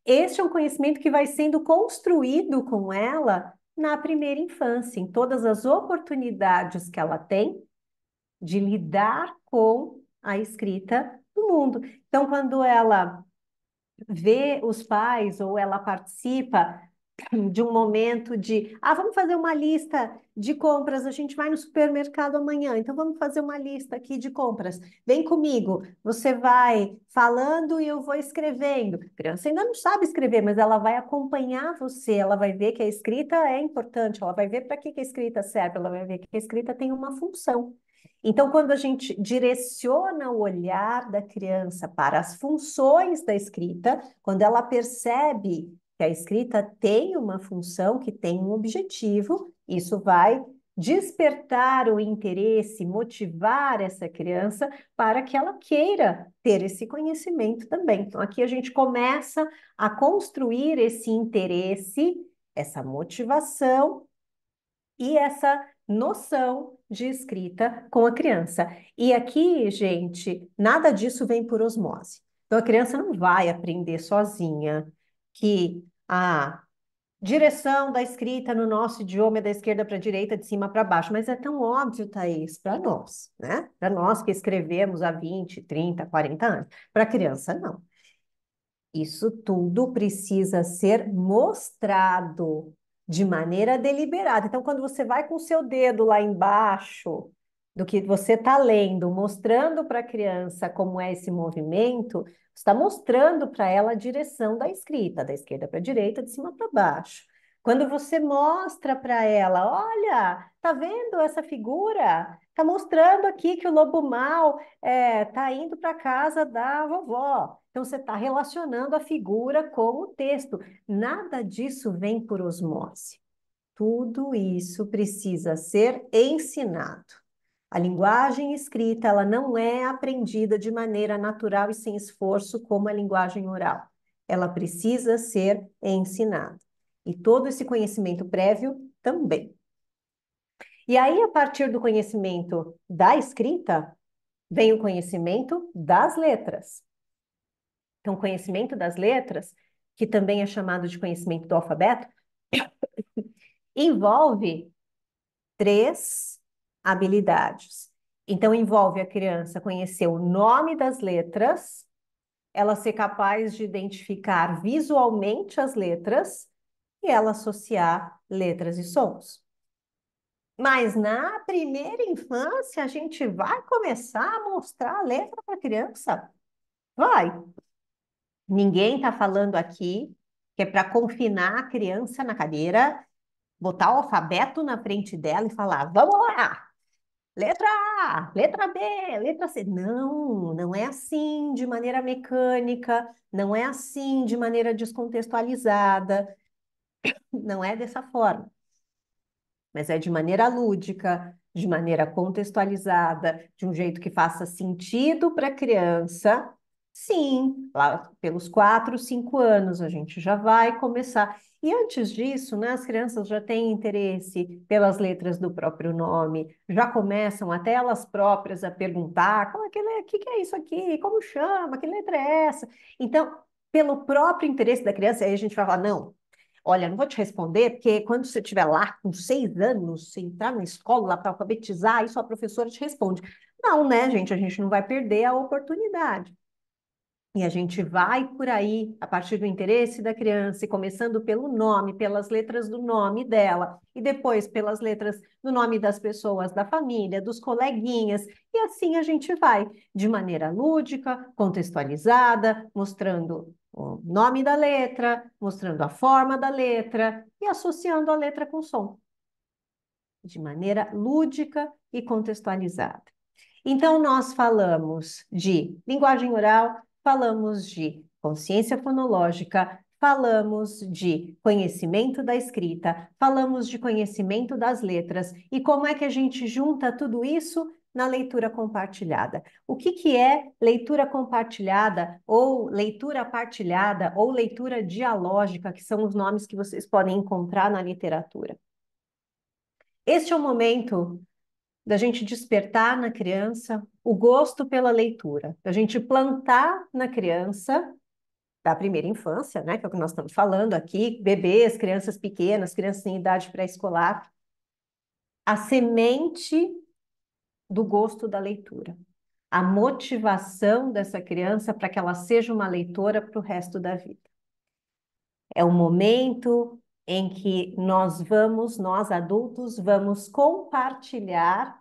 Este é um conhecimento que vai sendo construído com ela na primeira infância, em todas as oportunidades que ela tem de lidar com a escrita do mundo. Então, quando ela vê os pais ou ela participa de um momento de, vamos fazer uma lista de compras, a gente vai no supermercado amanhã, então vamos fazer uma lista aqui de compras. Vem comigo, você vai falando e eu vou escrevendo. A criança ainda não sabe escrever, mas ela vai acompanhar você, ela vai ver que a escrita é importante, ela vai ver para que a escrita serve, ela vai ver que a escrita tem uma função. Então, quando a gente direciona o olhar da criança para as funções da escrita, quando ela percebe que a escrita tem uma função, que tem um objetivo, isso vai despertar o interesse, motivar essa criança para que ela queira ter esse conhecimento também. Então, aqui a gente começa a construir esse interesse, essa motivação e essa noção de escrita com a criança. E aqui, gente, nada disso vem por osmose. Então, a criança não vai aprender sozinha que a direção da escrita no nosso idioma é da esquerda para a direita, de cima para baixo, mas é tão óbvio, Thaís, para nós, né? Para nós que escrevemos há 20, 30, 40 anos. Para a criança, não. Isso tudo precisa ser mostrado de maneira deliberada. Então, quando você vai com o seu dedo lá embaixo do que você está lendo, mostrando para a criança como é esse movimento, você está mostrando para ela a direção da escrita, da esquerda para a direita, de cima para baixo. Quando você mostra para ela, olha, tá vendo essa figura? Tá mostrando aqui que o lobo mau tá indo para casa da vovó. Então você está relacionando a figura com o texto. Nada disso vem por osmose. Tudo isso precisa ser ensinado. A linguagem escrita, ela não é aprendida de maneira natural e sem esforço como a linguagem oral. Ela precisa ser ensinada. E todo esse conhecimento prévio também. E aí, a partir do conhecimento da escrita, vem o conhecimento das letras. Então, o conhecimento das letras, que também é chamado de conhecimento do alfabeto, envolve três habilidades. Então, envolve a criança conhecer o nome das letras, ela ser capaz de identificar visualmente as letras e ela associar letras e sons. Mas na primeira infância, a gente vai começar a mostrar a letra para a criança. Vai. Ninguém está falando aqui que é para confinar a criança na cadeira, botar o alfabeto na frente dela e falar: vamos lá! Letra A, letra B, letra C. Não, não é assim de maneira mecânica, não é assim de maneira descontextualizada, não é dessa forma. Mas é de maneira lúdica, de maneira contextualizada, de um jeito que faça sentido para a criança. Sim, lá pelos 4, 5 anos a gente já vai começar. E antes disso, né, as crianças já têm interesse pelas letras do próprio nome, já começam até elas próprias a perguntar, como é que é isso aqui? Como chama? Que letra é essa? Então, pelo próprio interesse da criança, aí a gente vai falar, não, olha, não vou te responder, porque quando você estiver lá com 6 anos, você entrar na escola lá para alfabetizar, aí sua professora te responde. Não, né, gente? A gente não vai perder a oportunidade. E a gente vai por aí, a partir do interesse da criança, e começando pelo nome, pelas letras do nome dela, e depois pelas letras do nome das pessoas da família, dos coleguinhas, e assim a gente vai, de maneira lúdica, contextualizada, mostrando o nome da letra, mostrando a forma da letra e associando a letra com som, de maneira lúdica e contextualizada. Então, nós falamos de linguagem oral, falamos de consciência fonológica, falamos de conhecimento da escrita, falamos de conhecimento das letras e como é que a gente junta tudo isso na leitura compartilhada. O que é leitura compartilhada ou leitura partilhada ou leitura dialógica, que são os nomes que vocês podem encontrar na literatura? Este é o momento da gente despertar na criança o gosto pela leitura, da gente plantar na criança da primeira infância, né, que é o que nós estamos falando aqui, bebês, crianças pequenas, crianças em idade pré-escolar, a semente do gosto da leitura, a motivação dessa criança para que ela seja uma leitora para o resto da vida. É o momento em que nós adultos, vamos compartilhar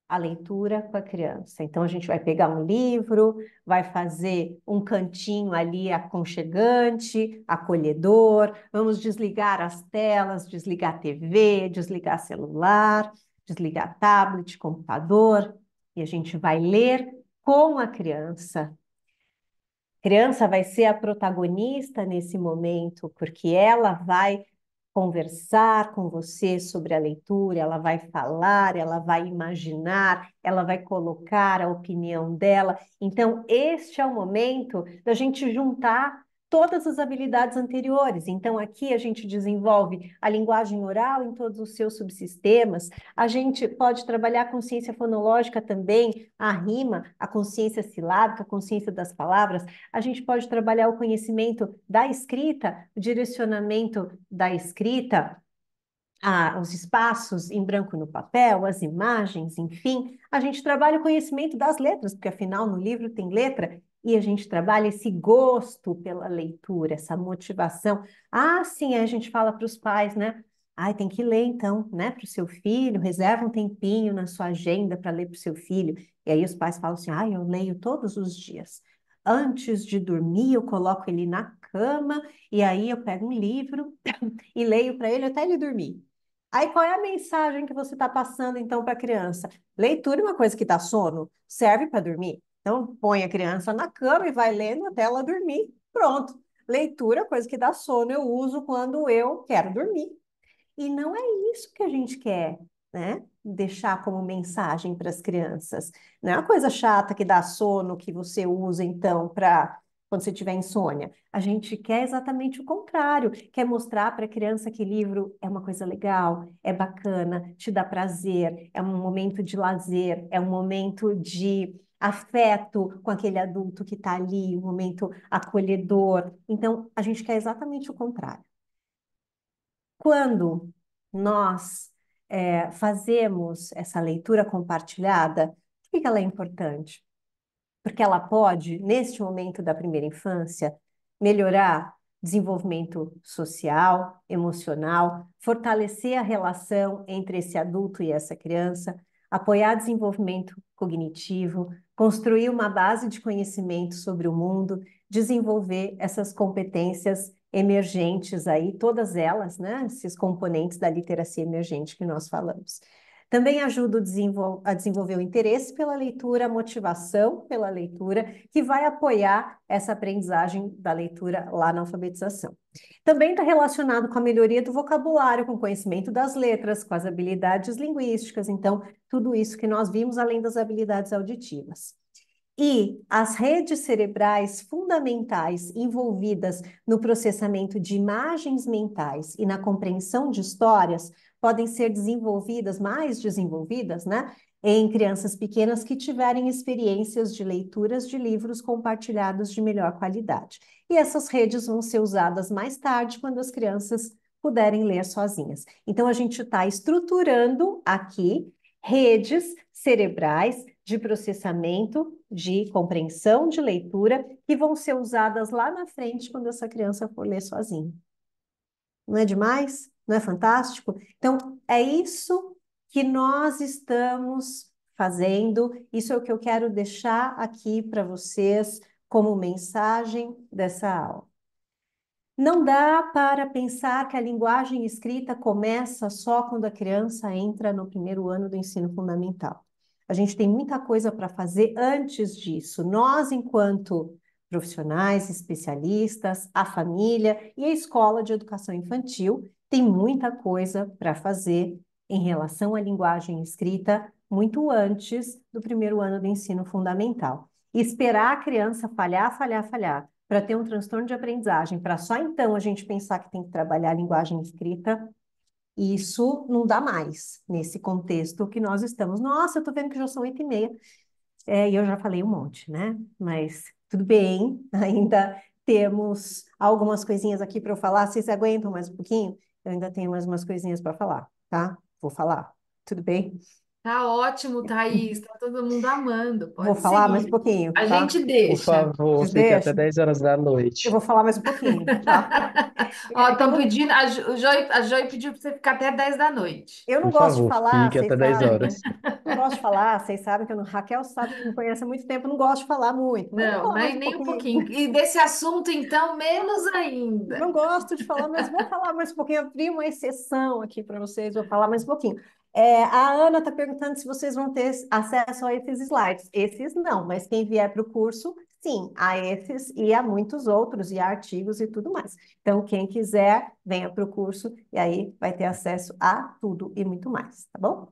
a leitura com a criança. Então, a gente vai pegar um livro, vai fazer um cantinho ali aconchegante, acolhedor, vamos desligar as telas, desligar a TV, desligar celular, desligar tablet, computador, e a gente vai ler com a criança. A criança vai ser a protagonista nesse momento, porque ela vai conversar com você sobre a leitura, ela vai falar, ela vai imaginar, ela vai colocar a opinião dela. Então, este é o momento da gente juntar todas as habilidades anteriores. Então, aqui a gente desenvolve a linguagem oral em todos os seus subsistemas, a gente pode trabalhar a consciência fonológica também, a rima, a consciência silábica, a consciência das palavras, a gente pode trabalhar o conhecimento da escrita, o direcionamento da escrita, os espaços em branco no papel, as imagens, enfim. A gente trabalha o conhecimento das letras, porque afinal no livro tem letra, e a gente trabalha esse gosto pela leitura, essa motivação. Ah, sim, aí a gente fala para os pais, né? Ai, tem que ler então, né, para o seu filho, reserva um tempinho na sua agenda para ler para o seu filho. E aí os pais falam assim: ai, eu leio todos os dias. Antes de dormir, eu coloco ele na cama, e aí eu pego um livro e leio para ele até ele dormir. Aí qual é a mensagem que você está passando então para a criança? Leitura é uma coisa que dá sono, serve para dormir. Então põe a criança na cama e vai lendo até ela dormir. Pronto. Leitura é coisa que dá sono, eu uso quando eu quero dormir. E não é isso que a gente quer, né? Deixar como mensagem para as crianças. Não é uma coisa chata que dá sono que você usa, então, para quando você tiver insônia. A gente quer exatamente o contrário, quer mostrar para a criança que livro é uma coisa legal, é bacana, te dá prazer, é um momento de lazer, é um momento de afeto com aquele adulto que está ali, um momento acolhedor. Então, a gente quer exatamente o contrário. Quando nós fazemos essa leitura compartilhada, por que ela é importante? Porque ela pode, neste momento da primeira infância, melhorar desenvolvimento social, emocional, fortalecer a relação entre esse adulto e essa criança, apoiar desenvolvimento cognitivo, construir uma base de conhecimento sobre o mundo, desenvolver essas competências emergentes aí, todas elas, né, esses componentes da literacia emergente que nós falamos. Também ajuda a desenvolver o interesse pela leitura, a motivação pela leitura, que vai apoiar essa aprendizagem da leitura lá na alfabetização. Também está relacionado com a melhoria do vocabulário, com o conhecimento das letras, com as habilidades linguísticas. Então, tudo isso que nós vimos, além das habilidades auditivas. E as redes cerebrais fundamentais envolvidas no processamento de imagens mentais e na compreensão de histórias podem ser desenvolvidas, mais desenvolvidas, né, em crianças pequenas que tiverem experiências de leituras de livros compartilhados de melhor qualidade. E essas redes vão ser usadas mais tarde, quando as crianças puderem ler sozinhas. Então, a gente está estruturando aqui redes cerebrais de processamento, de compreensão, de leitura, que vão ser usadas lá na frente quando essa criança for ler sozinha. Não é demais? Não é fantástico? Então, é isso que nós estamos fazendo, isso é o que eu quero deixar aqui para vocês como mensagem dessa aula. Não dá para pensar que a linguagem escrita começa só quando a criança entra no primeiro ano do ensino fundamental. A gente tem muita coisa para fazer antes disso. Nós, enquanto profissionais, especialistas, a família e a escola de educação infantil, tem muita coisa para fazer em relação à linguagem escrita muito antes do primeiro ano do ensino fundamental. E esperar a criança falhar, falhar, falhar para ter um transtorno de aprendizagem, para só então a gente pensar que tem que trabalhar a linguagem escrita, isso não dá mais nesse contexto que nós estamos. Nossa, eu estou vendo que já são 8h30, e eu já falei um monte, né? Mas tudo bem, ainda temos algumas coisinhas aqui para eu falar. Vocês aguentam mais um pouquinho? Eu ainda tenho mais umas coisinhas para falar, tá? Vou falar. Tudo bem? Tá ótimo, Thaís. Tá todo mundo amando. Vou Pode falar mais um seguir. pouquinho, A tá? gente Por deixa. favor, Vocês fique até deixam? 10 horas da Eu noite. vou falar mais um pouquinho, tá? Ó, É que eu estão não, pedindo. A Joy pediu para você ficar até 10 da noite. eu não Por gosto de favor, falar, fique vocês até 10 sabem, né? horas. Não gosto de falar, vocês sabem que eu não... Raquel sabe que me conhece há muito tempo, eu não gosto de falar muito, mas vou Não, falar mais mas um nem um pouquinho. pouquinho. E desse assunto, então, menos Não ainda. gosto de falar, mas vou falar mais um pouquinho. Abri uma exceção aqui para vocês, vou falar mais um pouquinho. A Ana está perguntando se vocês vão ter acesso a esses slides. Esses não, mas quem vier para o curso, sim, a esses e a muitos outros, e a artigos e tudo mais. Então, quem quiser, venha para o curso e aí vai ter acesso a tudo e muito mais, tá bom?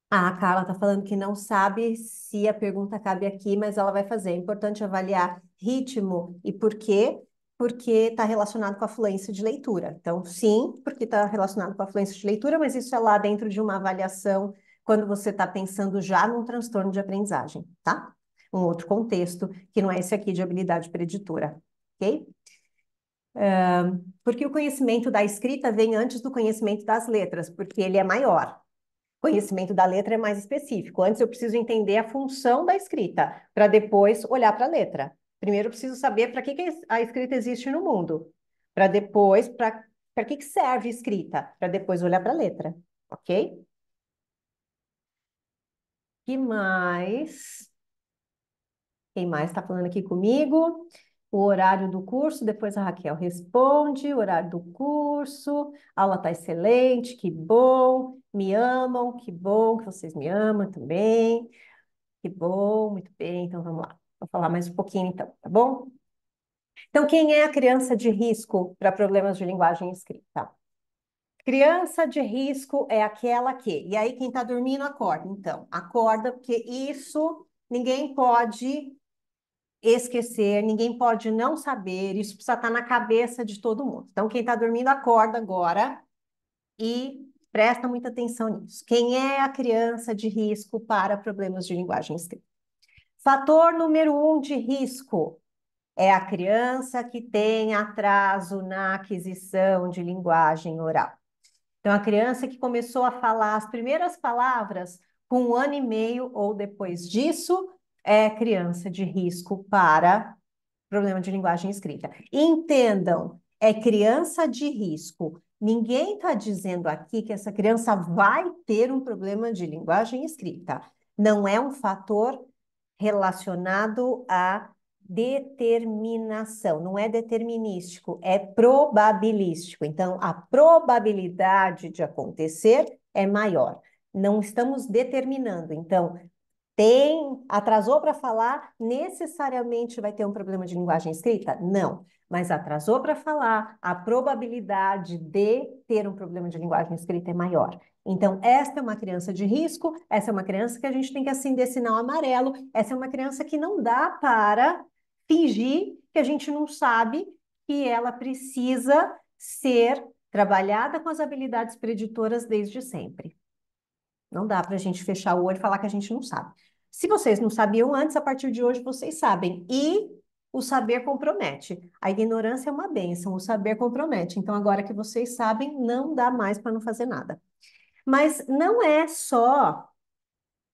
A Carla está falando que não sabe se a pergunta cabe aqui, mas ela vai fazer. É importante avaliar ritmo e por quê? Porque está relacionado com a fluência de leitura. Então, sim, porque está relacionado com a fluência de leitura, mas isso é lá dentro de uma avaliação quando você está pensando já num transtorno de aprendizagem, tá? Um outro contexto, que não é esse aqui de habilidade preditora, ok? Porque o conhecimento da escrita vem antes do conhecimento das letras, porque ele é maior. Conhecimento da letra é mais específico. Antes eu preciso entender a função da escrita, para depois olhar para a letra. Primeiro eu preciso saber para que a escrita existe no mundo, para depois, para que serve a escrita, para depois olhar para a letra, ok? Que mais? Quem mais está falando aqui comigo? O horário do curso, depois a Raquel responde. O horário do curso, a aula está excelente, que bom. Me amam, que bom que vocês me amam também. Que bom, muito bem. Então vamos lá. Vou falar mais um pouquinho então, tá bom? Então, quem é a criança de risco para problemas de linguagem escrita? Criança de risco é aquela que. E aí, quem está dormindo, acorda. Então, acorda, porque isso ninguém pode esquecer, ninguém pode não saber, isso precisa estar na cabeça de todo mundo. Então, quem está dormindo, acorda agora e presta muita atenção nisso. Quem é a criança de risco para problemas de linguagem escrita? Fator número 1 de risco é a criança que tem atraso na aquisição de linguagem oral. Então, a criança que começou a falar as primeiras palavras com 1 ano e meio ou depois disso é criança de risco para problema de linguagem escrita. Entendam, é criança de risco. Ninguém está dizendo aqui que essa criança vai ter um problema de linguagem escrita. Não é um fator relacionado à determinação, não é determinístico, é probabilístico. Então, a probabilidade de acontecer é maior. Não estamos determinando. Então, atrasou para falar, necessariamente vai ter um problema de linguagem escrita? Não. Mas atrasou para falar, a probabilidade de ter um problema de linguagem escrita é maior. Então, esta é uma criança de risco, essa é uma criança que a gente tem que acender sinal amarelo, essa é uma criança que não dá para fingir que a gente não sabe que ela precisa ser trabalhada com as habilidades preditoras desde sempre. Não dá para a gente fechar o olho e falar que a gente não sabe. Se vocês não sabiam antes, a partir de hoje vocês sabem. E o saber compromete. A ignorância é uma bênção, o saber compromete. Então, agora que vocês sabem, não dá mais para não fazer nada. Mas não é só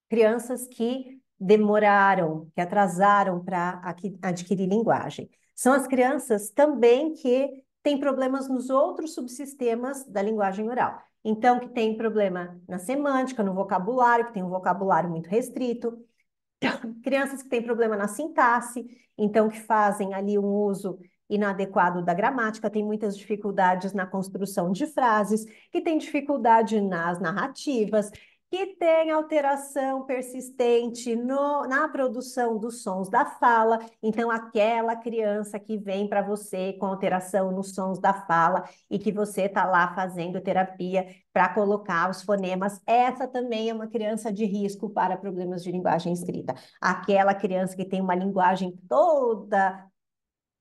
crianças que demoraram, que atrasaram para adquirir linguagem. São as crianças também que têm problemas nos outros subsistemas da linguagem oral. Então, que tem problema na semântica, no vocabulário, que tem um vocabulário muito restrito. Crianças que têm problema na sintaxe, então que fazem ali um uso inadequado da gramática, tem muitas dificuldades na construção de frases, que tem dificuldade nas narrativas, que tem alteração persistente na produção dos sons da fala. Então, aquela criança que vem para você com alteração nos sons da fala e que você está lá fazendo terapia para colocar os fonemas, essa também é uma criança de risco para problemas de linguagem escrita. Aquela criança que tem uma linguagem toda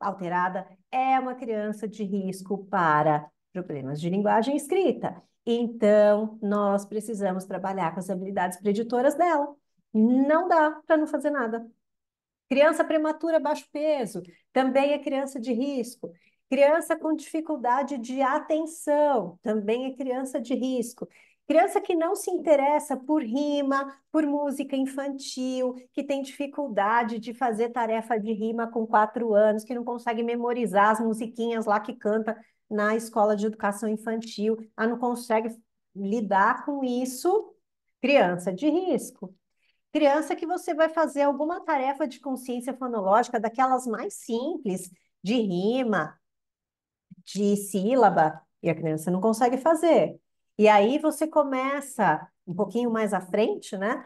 alterada é uma criança de risco para problemas de linguagem escrita. Então, nós precisamos trabalhar com as habilidades preditoras dela. Não dá para não fazer nada. Criança prematura, baixo peso, também é criança de risco. Criança com dificuldade de atenção, também é criança de risco. Criança que não se interessa por rima, por música infantil, que tem dificuldade de fazer tarefa de rima com 4 anos, que não consegue memorizar as musiquinhas lá que canta na escola de educação infantil, não consegue lidar com isso, criança de risco. Criança que você vai fazer alguma tarefa de consciência fonológica, daquelas mais simples, de rima, de sílaba, e a criança não consegue fazer. E aí você começa, um pouquinho mais à frente, né,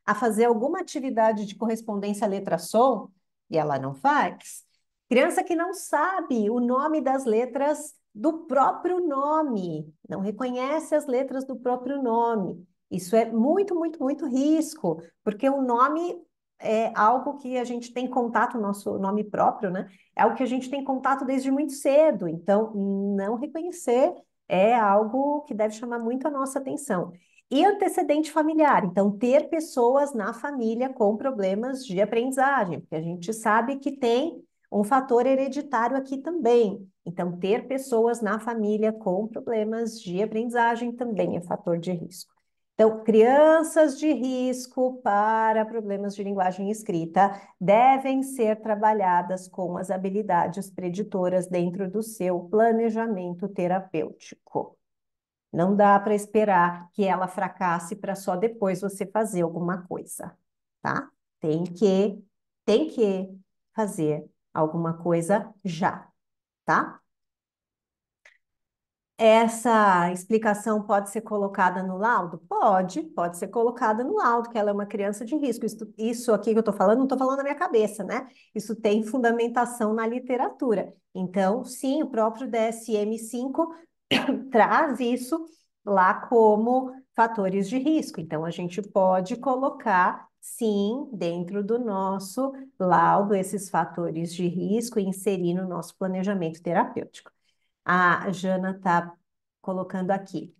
a fazer alguma atividade de correspondência letra-som, e ela não faz. Criança que não sabe o nome das letras do próprio nome, não reconhece as letras do próprio nome. Isso é muito, muito, muito risco, porque o nome é algo que a gente tem contato, o nosso nome próprio, né? É algo que a gente tem contato desde muito cedo. Então, não reconhecer é algo que deve chamar muito a nossa atenção. E antecedente familiar, então ter pessoas na família com problemas de aprendizagem, porque a gente sabe que tem um fator hereditário aqui também. Então, ter pessoas na família com problemas de aprendizagem também é fator de risco. Então, crianças de risco para problemas de linguagem escrita devem ser trabalhadas com as habilidades preditoras dentro do seu planejamento terapêutico. Não dá para esperar que ela fracasse para só depois você fazer alguma coisa, tá? Tem que fazer alguma coisa já, tá? Essa explicação pode ser colocada no laudo? Pode ser colocada no laudo, que ela é uma criança de risco. Isso aqui que eu estou falando, não estou falando na minha cabeça, né? Isso tem fundamentação na literatura. Então, sim, o próprio DSM-5 traz isso lá como fatores de risco. Então, a gente pode colocar, sim, dentro do nosso laudo, esses fatores de risco e inserir no nosso planejamento terapêutico. A Jana está colocando aqui.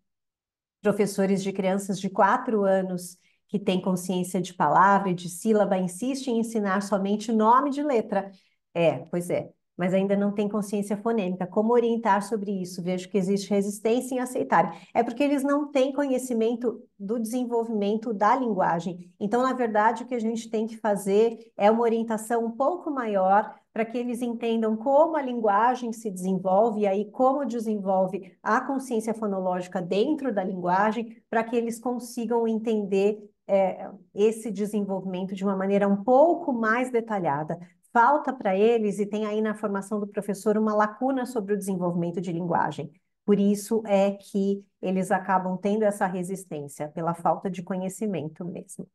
Professores de crianças de 4 anos que têm consciência de palavra e de sílaba insistem em ensinar somente nome de letra. Pois é, mas ainda não tem consciência fonêmica. Como orientar sobre isso? Vejo que existe resistência em aceitar. É porque eles não têm conhecimento do desenvolvimento da linguagem. Então, na verdade, o que a gente tem que fazer é uma orientação um pouco maior para que eles entendam como a linguagem se desenvolve e aí como desenvolve a consciência fonológica dentro da linguagem, para que eles consigam entender esse desenvolvimento de uma maneira um pouco mais detalhada. Falta para eles, e tem aí na formação do professor uma lacuna sobre o desenvolvimento de linguagem. Por isso é que eles acabam tendo essa resistência, pela falta de conhecimento mesmo.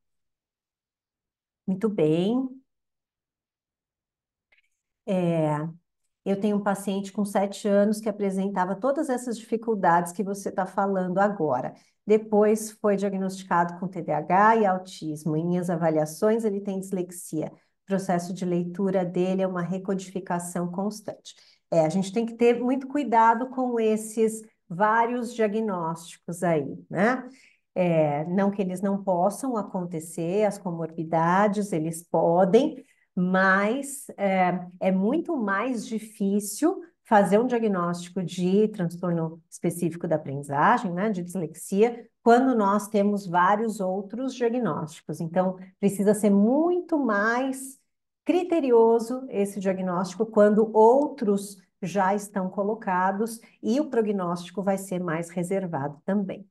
Muito bem. Eu tenho um paciente com 7 anos que apresentava todas essas dificuldades que você está falando agora. Depois foi diagnosticado com TDAH e autismo. Em minhas avaliações, ele tem dislexia. O processo de leitura dele é uma recodificação constante. A gente tem que ter muito cuidado com esses vários diagnósticos aí, né? Não que eles não possam acontecer, as comorbidades, eles podem, mas é muito mais difícil fazer um diagnóstico de transtorno específico da aprendizagem, né, de dislexia, quando nós temos vários outros diagnósticos. Então, precisa ser muito mais criterioso esse diagnóstico quando outros já estão colocados e o prognóstico vai ser mais reservado também.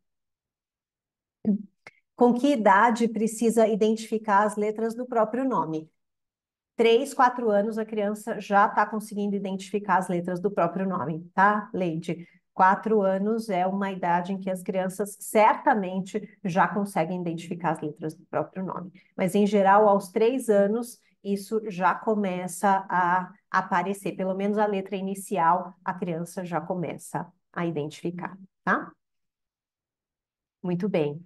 Com que idade precisa identificar as letras do próprio nome? 3, 4 anos, a criança já está conseguindo identificar as letras do próprio nome, tá, Leide? 4 anos é uma idade em que as crianças certamente já conseguem identificar as letras do próprio nome. Mas, em geral, aos 3 anos, isso já começa a aparecer. Pelo menos a letra inicial, a criança já começa a identificar, tá? Muito bem.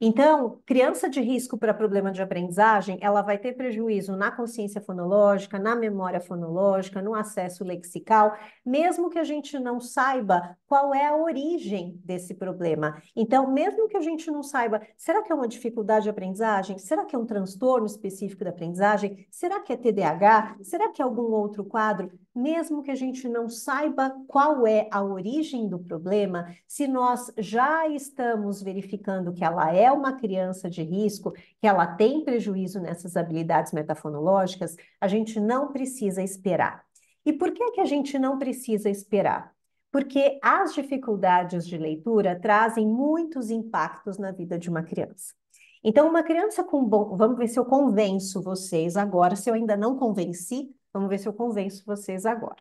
Então, criança de risco para problema de aprendizagem, ela vai ter prejuízo na consciência fonológica, na memória fonológica, no acesso lexical, mesmo que a gente não saiba qual é a origem desse problema. Então, mesmo que a gente não saiba, será que é uma dificuldade de aprendizagem? Será que é um transtorno específico da aprendizagem? Será que é TDAH? Será que é algum outro quadro? Mesmo que a gente não saiba qual é a origem do problema, se nós já estamos verificando que ela é uma criança de risco, que ela tem prejuízo nessas habilidades metafonológicas, a gente não precisa esperar. E por que que a gente não precisa esperar? Porque as dificuldades de leitura trazem muitos impactos na vida de uma criança. Então, uma criança com bom... Vamos ver se eu convenço vocês agora. Se eu ainda não convenci, vamos ver se eu convenço vocês agora.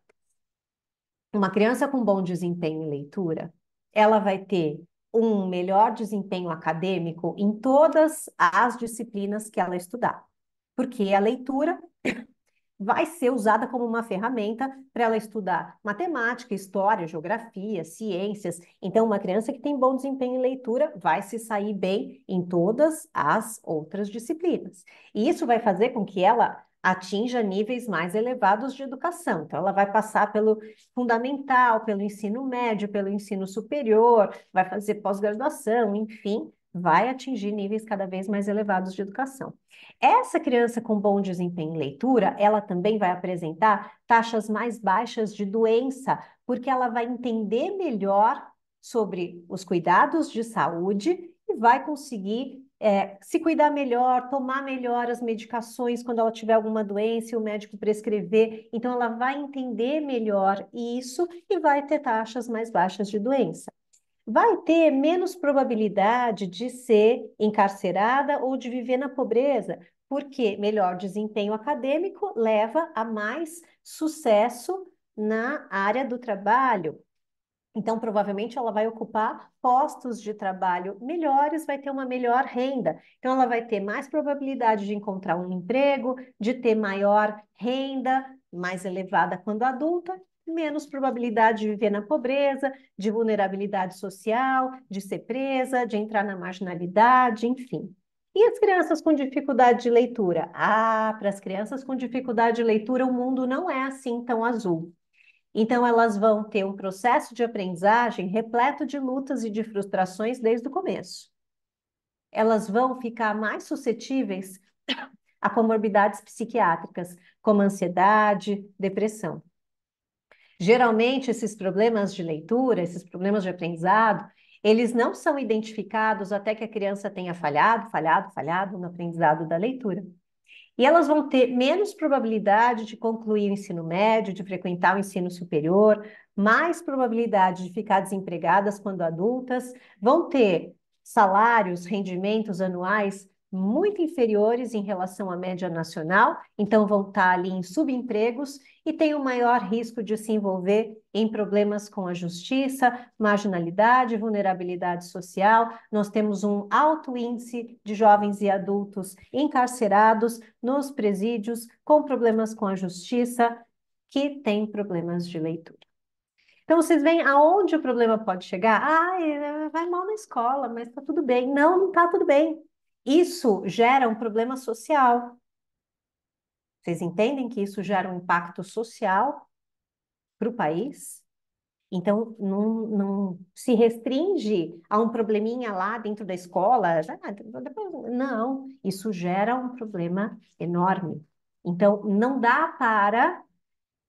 Uma criança com bom desempenho em leitura, ela vai ter um melhor desempenho acadêmico em todas as disciplinas que ela estudar. Porque a leitura vai ser usada como uma ferramenta para ela estudar matemática, história, geografia, ciências. Então, uma criança que tem bom desempenho em leitura vai se sair bem em todas as outras disciplinas. E isso vai fazer com que ela atinja níveis mais elevados de educação. Então, ela vai passar pelo fundamental, pelo ensino médio, pelo ensino superior, vai fazer pós-graduação, enfim, vai atingir níveis cada vez mais elevados de educação. Essa criança com bom desempenho em leitura, ela também vai apresentar taxas mais baixas de doença, porque ela vai entender melhor sobre os cuidados de saúde e vai conseguir se cuidar melhor, tomar melhor as medicações quando ela tiver alguma doença e o médico prescrever. Então, ela vai entender melhor isso e vai ter taxas mais baixas de doença. Vai ter menos probabilidade de ser encarcerada ou de viver na pobreza, porque melhor desempenho acadêmico leva a mais sucesso na área do trabalho. Então, provavelmente, ela vai ocupar postos de trabalho melhores, vai ter uma melhor renda. Então, ela vai ter mais probabilidade de encontrar um emprego, de ter maior renda, mais elevada quando adulta, menos probabilidade de viver na pobreza, de vulnerabilidade social, de ser presa, de entrar na marginalidade, enfim. E as crianças com dificuldade de leitura? Ah, para as crianças com dificuldade de leitura, o mundo não é assim tão azul. Então, elas vão ter um processo de aprendizagem repleto de lutas e de frustrações desde o começo. Elas vão ficar mais suscetíveis a comorbidades psiquiátricas, como ansiedade, depressão. Geralmente, esses problemas de leitura, esses problemas de aprendizado, eles não são identificados até que a criança tenha falhado no aprendizado da leitura. E elas vão ter menos probabilidade de concluir o ensino médio, de frequentar o ensino superior, mais probabilidade de ficar desempregadas quando adultas, vão ter salários, rendimentos anuais muito inferiores em relação à média nacional, então vão estar ali em subempregos e têm o maior risco de se envolver em problemas com a justiça, marginalidade, vulnerabilidade social. Nós temos um alto índice de jovens e adultos encarcerados nos presídios com problemas com a justiça, que têm problemas de leitura. Então, vocês veem aonde o problema pode chegar? Ah, vai mal na escola, mas está tudo bem. Não, não está tudo bem. Isso gera um problema social. Vocês entendem que isso gera um impacto social para o país? Então, não se restringe a um probleminha lá dentro da escola. Não, isso gera um problema enorme. Então, não dá para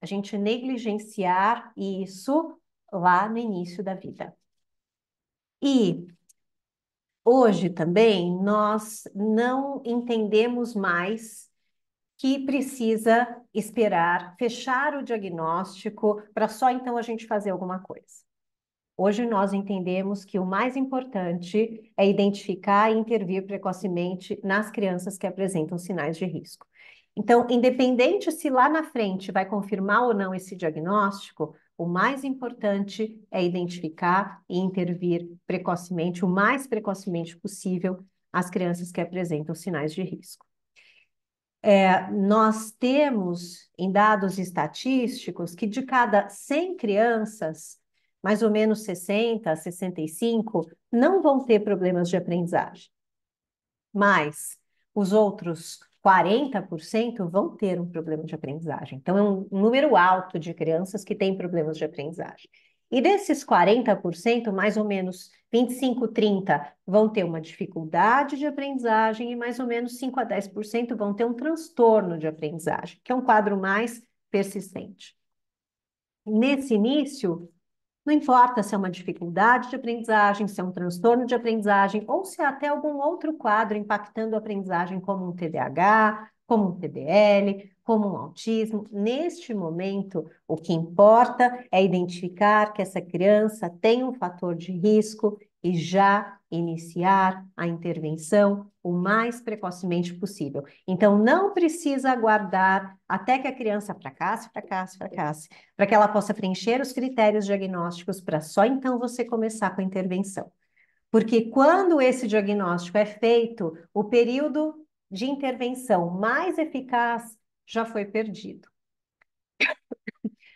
a gente negligenciar isso lá no início da vida. E hoje também nós não entendemos mais que precisa esperar fechar o diagnóstico para só então a gente fazer alguma coisa. Hoje nós entendemos que o mais importante é identificar e intervir precocemente nas crianças que apresentam sinais de risco. Então, independente se lá na frente vai confirmar ou não esse diagnóstico, o mais importante é identificar e intervir precocemente, o mais precocemente possível, as crianças que apresentam sinais de risco. Nós temos em dados estatísticos que de cada 100 crianças, mais ou menos 60, 65, não vão ter problemas de aprendizagem. Mas os outros 40% vão ter um problema de aprendizagem. Então, é um número alto de crianças que têm problemas de aprendizagem. E desses 40%, mais ou menos 25, 30 vão ter uma dificuldade de aprendizagem e mais ou menos 5 a 10% vão ter um transtorno de aprendizagem, que é um quadro mais persistente. Nesse início, não importa se é uma dificuldade de aprendizagem, se é um transtorno de aprendizagem ou se é até algum outro quadro impactando a aprendizagem, como um TDAH, como um TDL, como um autismo. Neste momento, o que importa é identificar que essa criança tem um fator de risco e já iniciar a intervenção o mais precocemente possível. Então, não precisa aguardar até que a criança fracasse, para que ela possa preencher os critérios diagnósticos para só então você começar com a intervenção. Porque quando esse diagnóstico é feito, o período de intervenção mais eficaz já foi perdido.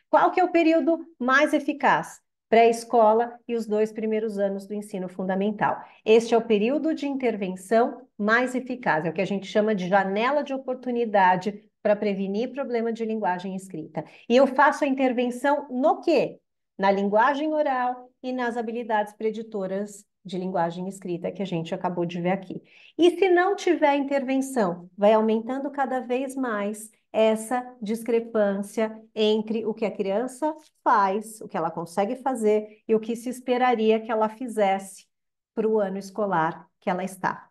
Qual que é o período mais eficaz? Pré-escola e os 2 primeiros anos do ensino fundamental. Este é o período de intervenção mais eficaz, é o que a gente chama de janela de oportunidade para prevenir problema de linguagem escrita. E eu faço a intervenção no quê? Na linguagem oral e nas habilidades preditoras de linguagem escrita que a gente acabou de ver aqui. E se não tiver intervenção, vai aumentando cada vez mais essa discrepância entre o que a criança faz, o que ela consegue fazer e o que se esperaria que ela fizesse para o ano escolar que ela está.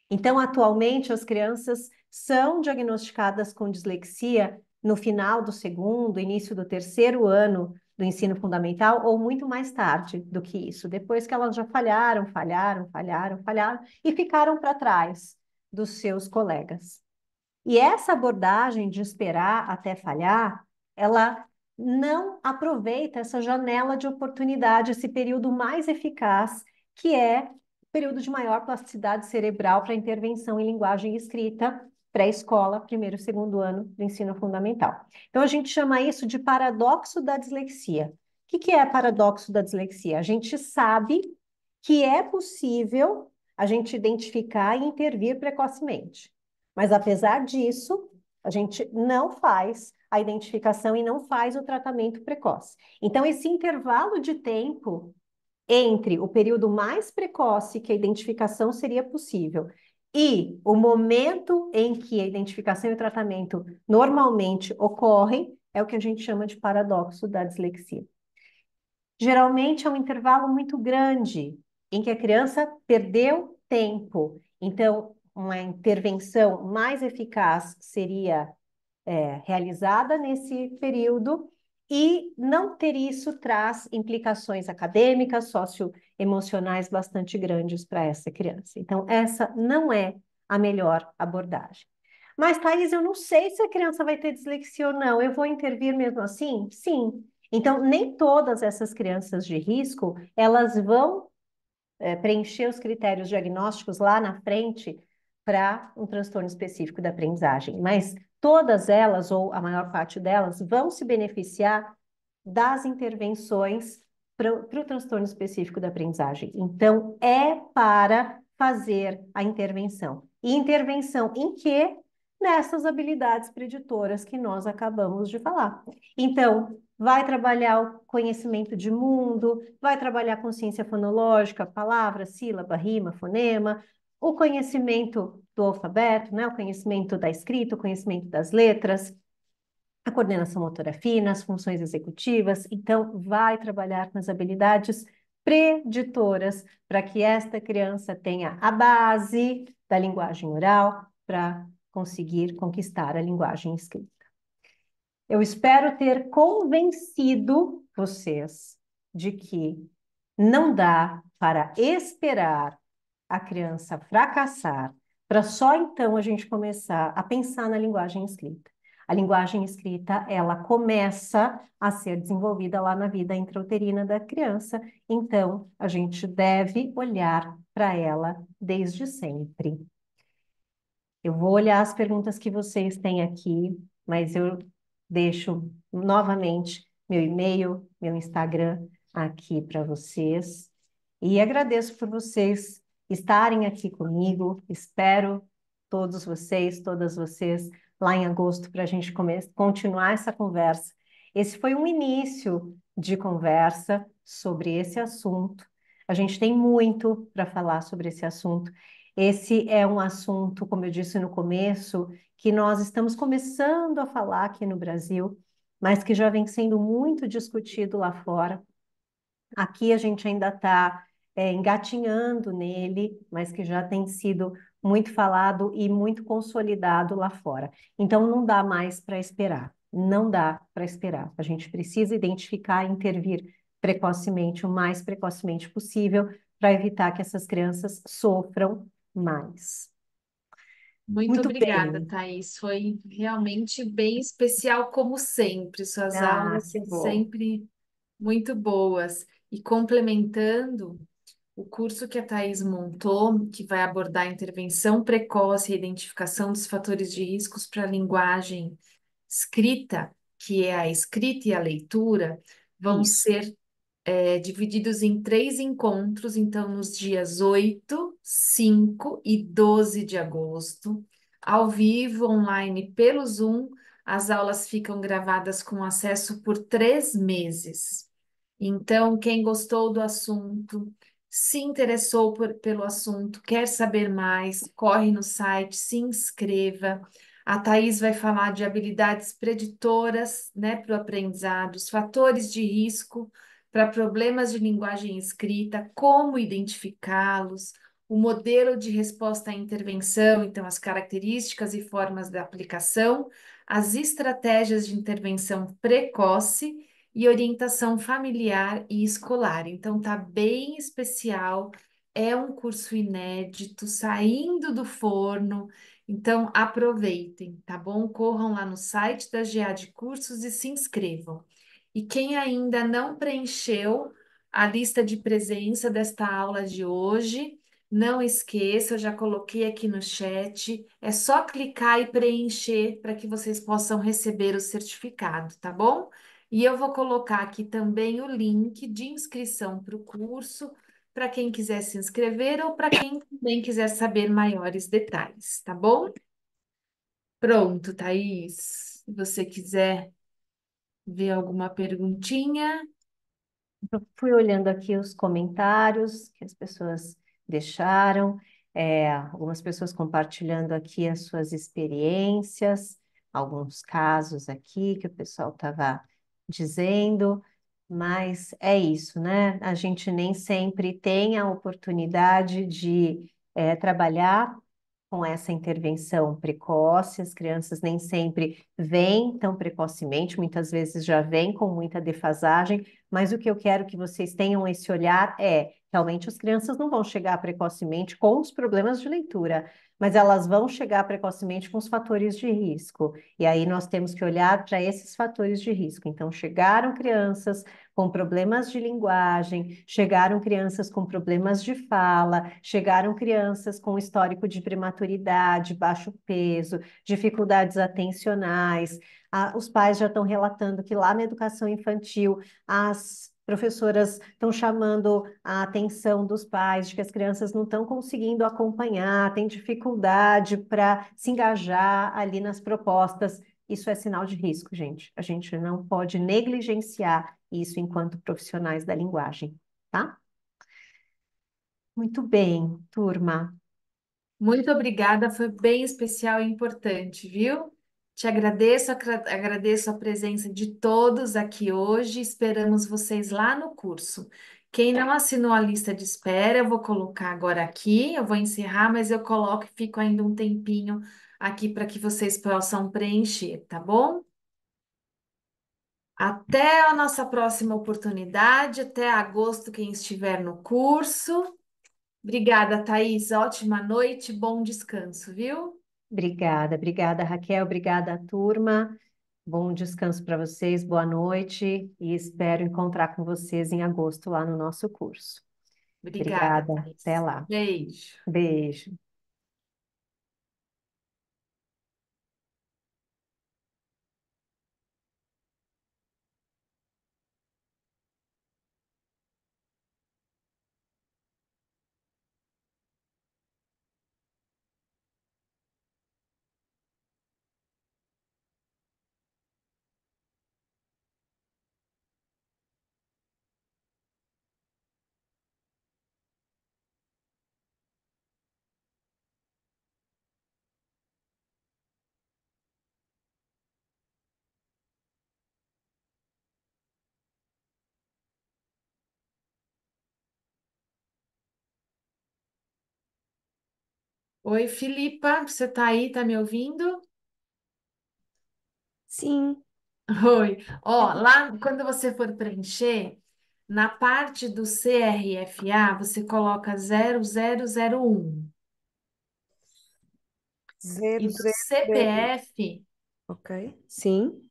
Então, atualmente, as crianças são diagnosticadas com dislexia no final do segundo, início do terceiro ano do ensino fundamental, ou muito mais tarde do que isso, depois que elas já falharam e ficaram para trás dos seus colegas. E essa abordagem de esperar até falhar, ela não aproveita essa janela de oportunidade, esse período mais eficaz, que é o período de maior plasticidade cerebral para intervenção em linguagem escrita, pré-escola, primeiro e segundo ano do ensino fundamental. Então, a gente chama isso de paradoxo da dislexia. O que é paradoxo da dislexia? A gente sabe que é possível a gente identificar e intervir precocemente. Mas, apesar disso, a gente não faz a identificação e não faz o tratamento precoce. Então, esse intervalo de tempo entre o período mais precoce que a identificação seria possível e o momento em que a identificação e o tratamento normalmente ocorrem é o que a gente chama de paradoxo da dislexia. Geralmente é um intervalo muito grande em que a criança perdeu tempo. Então, uma intervenção mais eficaz seria realizada nesse período e não ter isso traz implicações acadêmicas, socioemocionais bastante grandes para essa criança. Então, essa não é a melhor abordagem. Mas, Thaís, eu não sei se a criança vai ter dislexia ou não. Eu vou intervir mesmo assim? Sim. Então, nem todas essas crianças de risco, elas vão preencher os critérios diagnósticos lá na frente para um transtorno específico da aprendizagem, mas todas elas, ou a maior parte delas, vão se beneficiar das intervenções para o transtorno específico da aprendizagem. Então, é para fazer a intervenção. E intervenção em quê? Nessas habilidades preditoras que nós acabamos de falar. Então, vai trabalhar o conhecimento de mundo, vai trabalhar consciência fonológica, palavra, sílaba, rima, fonema, o conhecimento do alfabeto, né? O conhecimento da escrita, o conhecimento das letras, a coordenação motora fina, as funções executivas. Então, vai trabalhar com as habilidades preditoras para que esta criança tenha a base da linguagem oral para conseguir conquistar a linguagem escrita. Eu espero ter convencido vocês de que não dá para esperar a criança fracassar para só então a gente começar a pensar na linguagem escrita. A linguagem escrita, ela começa a ser desenvolvida lá na vida intrauterina da criança, então a gente deve olhar para ela desde sempre. Eu vou olhar as perguntas que vocês têm aqui, mas eu deixo novamente meu e-mail, meu Instagram aqui para vocês. E agradeço por vocês estarem aqui comigo. Espero todos vocês, todas vocês, lá em agosto, para a gente continuar essa conversa. Esse foi um início de conversa sobre esse assunto. A gente tem muito para falar sobre esse assunto. Esse é um assunto, como eu disse no começo, que nós estamos começando a falar aqui no Brasil, mas que já vem sendo muito discutido lá fora. Aqui a gente ainda está engatinhando nele, mas que já tem sido muito falado e muito consolidado lá fora. Então não dá mais para esperar, não dá para esperar. A gente precisa identificar e intervir precocemente, o mais precocemente possível, para evitar que essas crianças sofram mais. Muito Muito obrigada, bem. Thaís. Foi realmente bem especial, como sempre. Suas Ah, aulas que bom. sempre muito boas. E complementando, o curso que a Thaís montou, que vai abordar a intervenção precoce e a identificação dos fatores de riscos para a linguagem escrita, que é a escrita e a leitura, vão Isso. ser divididos em 3 encontros, então nos dias 8, 5 e 12 de agosto, ao vivo, online pelo Zoom. As aulas ficam gravadas com acesso por 3 meses. Então, quem gostou do assunto, se interessou pelo assunto, quer saber mais, corre no site, se inscreva. A Thaís vai falar de habilidades preditoras, né, para o aprendizado, os fatores de risco para problemas de linguagem escrita, como identificá-los, o modelo de resposta à intervenção, então as características e formas da aplicação, as estratégias de intervenção precoce e orientação familiar e escolar. Então tá bem especial. É um curso inédito, saindo do forno, então aproveitem, tá bom? Corram lá no site da GA de Cursos e se inscrevam. E quem ainda não preencheu a lista de presença desta aula de hoje, não esqueça, eu já coloquei aqui no chat, é só clicar e preencher para que vocês possam receber o certificado, tá bom? E eu vou colocar aqui também o link de inscrição para o curso para quem quiser se inscrever ou para quem também quiser saber maiores detalhes, tá bom? Pronto, Thaís. Se você quiser ver alguma perguntinha. Eu fui olhando aqui os comentários que as pessoas deixaram, algumas pessoas compartilhando aqui as suas experiências, alguns casos aqui que o pessoal estava dizendo, mas é isso, né? A gente nem sempre tem a oportunidade de trabalhar com essa intervenção precoce, as crianças nem sempre vêm tão precocemente, muitas vezes já vêm com muita defasagem, mas o que eu quero que vocês tenham esse olhar é, realmente as crianças não vão chegar precocemente com os problemas de leitura, mas elas vão chegar precocemente com os fatores de risco. E aí nós temos que olhar para esses fatores de risco. Então, chegaram crianças com problemas de linguagem, chegaram crianças com problemas de fala, chegaram crianças com histórico de prematuridade, baixo peso, dificuldades atencionais. Os pais já estão relatando que lá na educação infantil as professoras estão chamando a atenção dos pais de que as crianças não estão conseguindo acompanhar, têm dificuldade para se engajar ali nas propostas. Isso é sinal de risco, gente. A gente não pode negligenciar isso enquanto profissionais da linguagem, tá? Muito bem, turma. Muito obrigada, foi bem especial e importante, viu? Te agradeço, agradeço a presença de todos aqui hoje. Esperamos vocês lá no curso. Quem não assinou a lista de espera, eu vou colocar agora aqui. Eu vou encerrar, mas eu coloco e fico ainda um tempinho aqui para que vocês possam preencher, tá bom? Até a nossa próxima oportunidade, até agosto, quem estiver no curso. Obrigada, Thaís. Ótima noite, bom descanso, viu? Obrigada, obrigada, Raquel, obrigada, turma. Bom descanso para vocês, boa noite e espero encontrar com vocês em agosto lá no nosso curso. Obrigada, Obrigada, até Thaís. lá. Beijo. Beijo. Oi, Filipa, você tá aí, tá me ouvindo? Sim, Oi. Ó, lá quando você for preencher, na parte do CRFA, você coloca 0001 e zero, do zero, zero. CPF Ok, sim.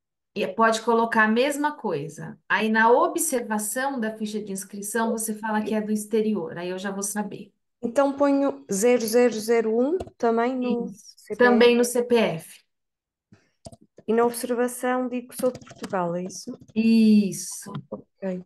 pode colocar a mesma coisa. Aí na observação da ficha de inscrição, você fala que é do exterior, aí eu já vou saber. Então ponho 0001 também no Isso. CPF Também no CPF. e na observação digo que sou de Portugal, é isso? Isso. Ok.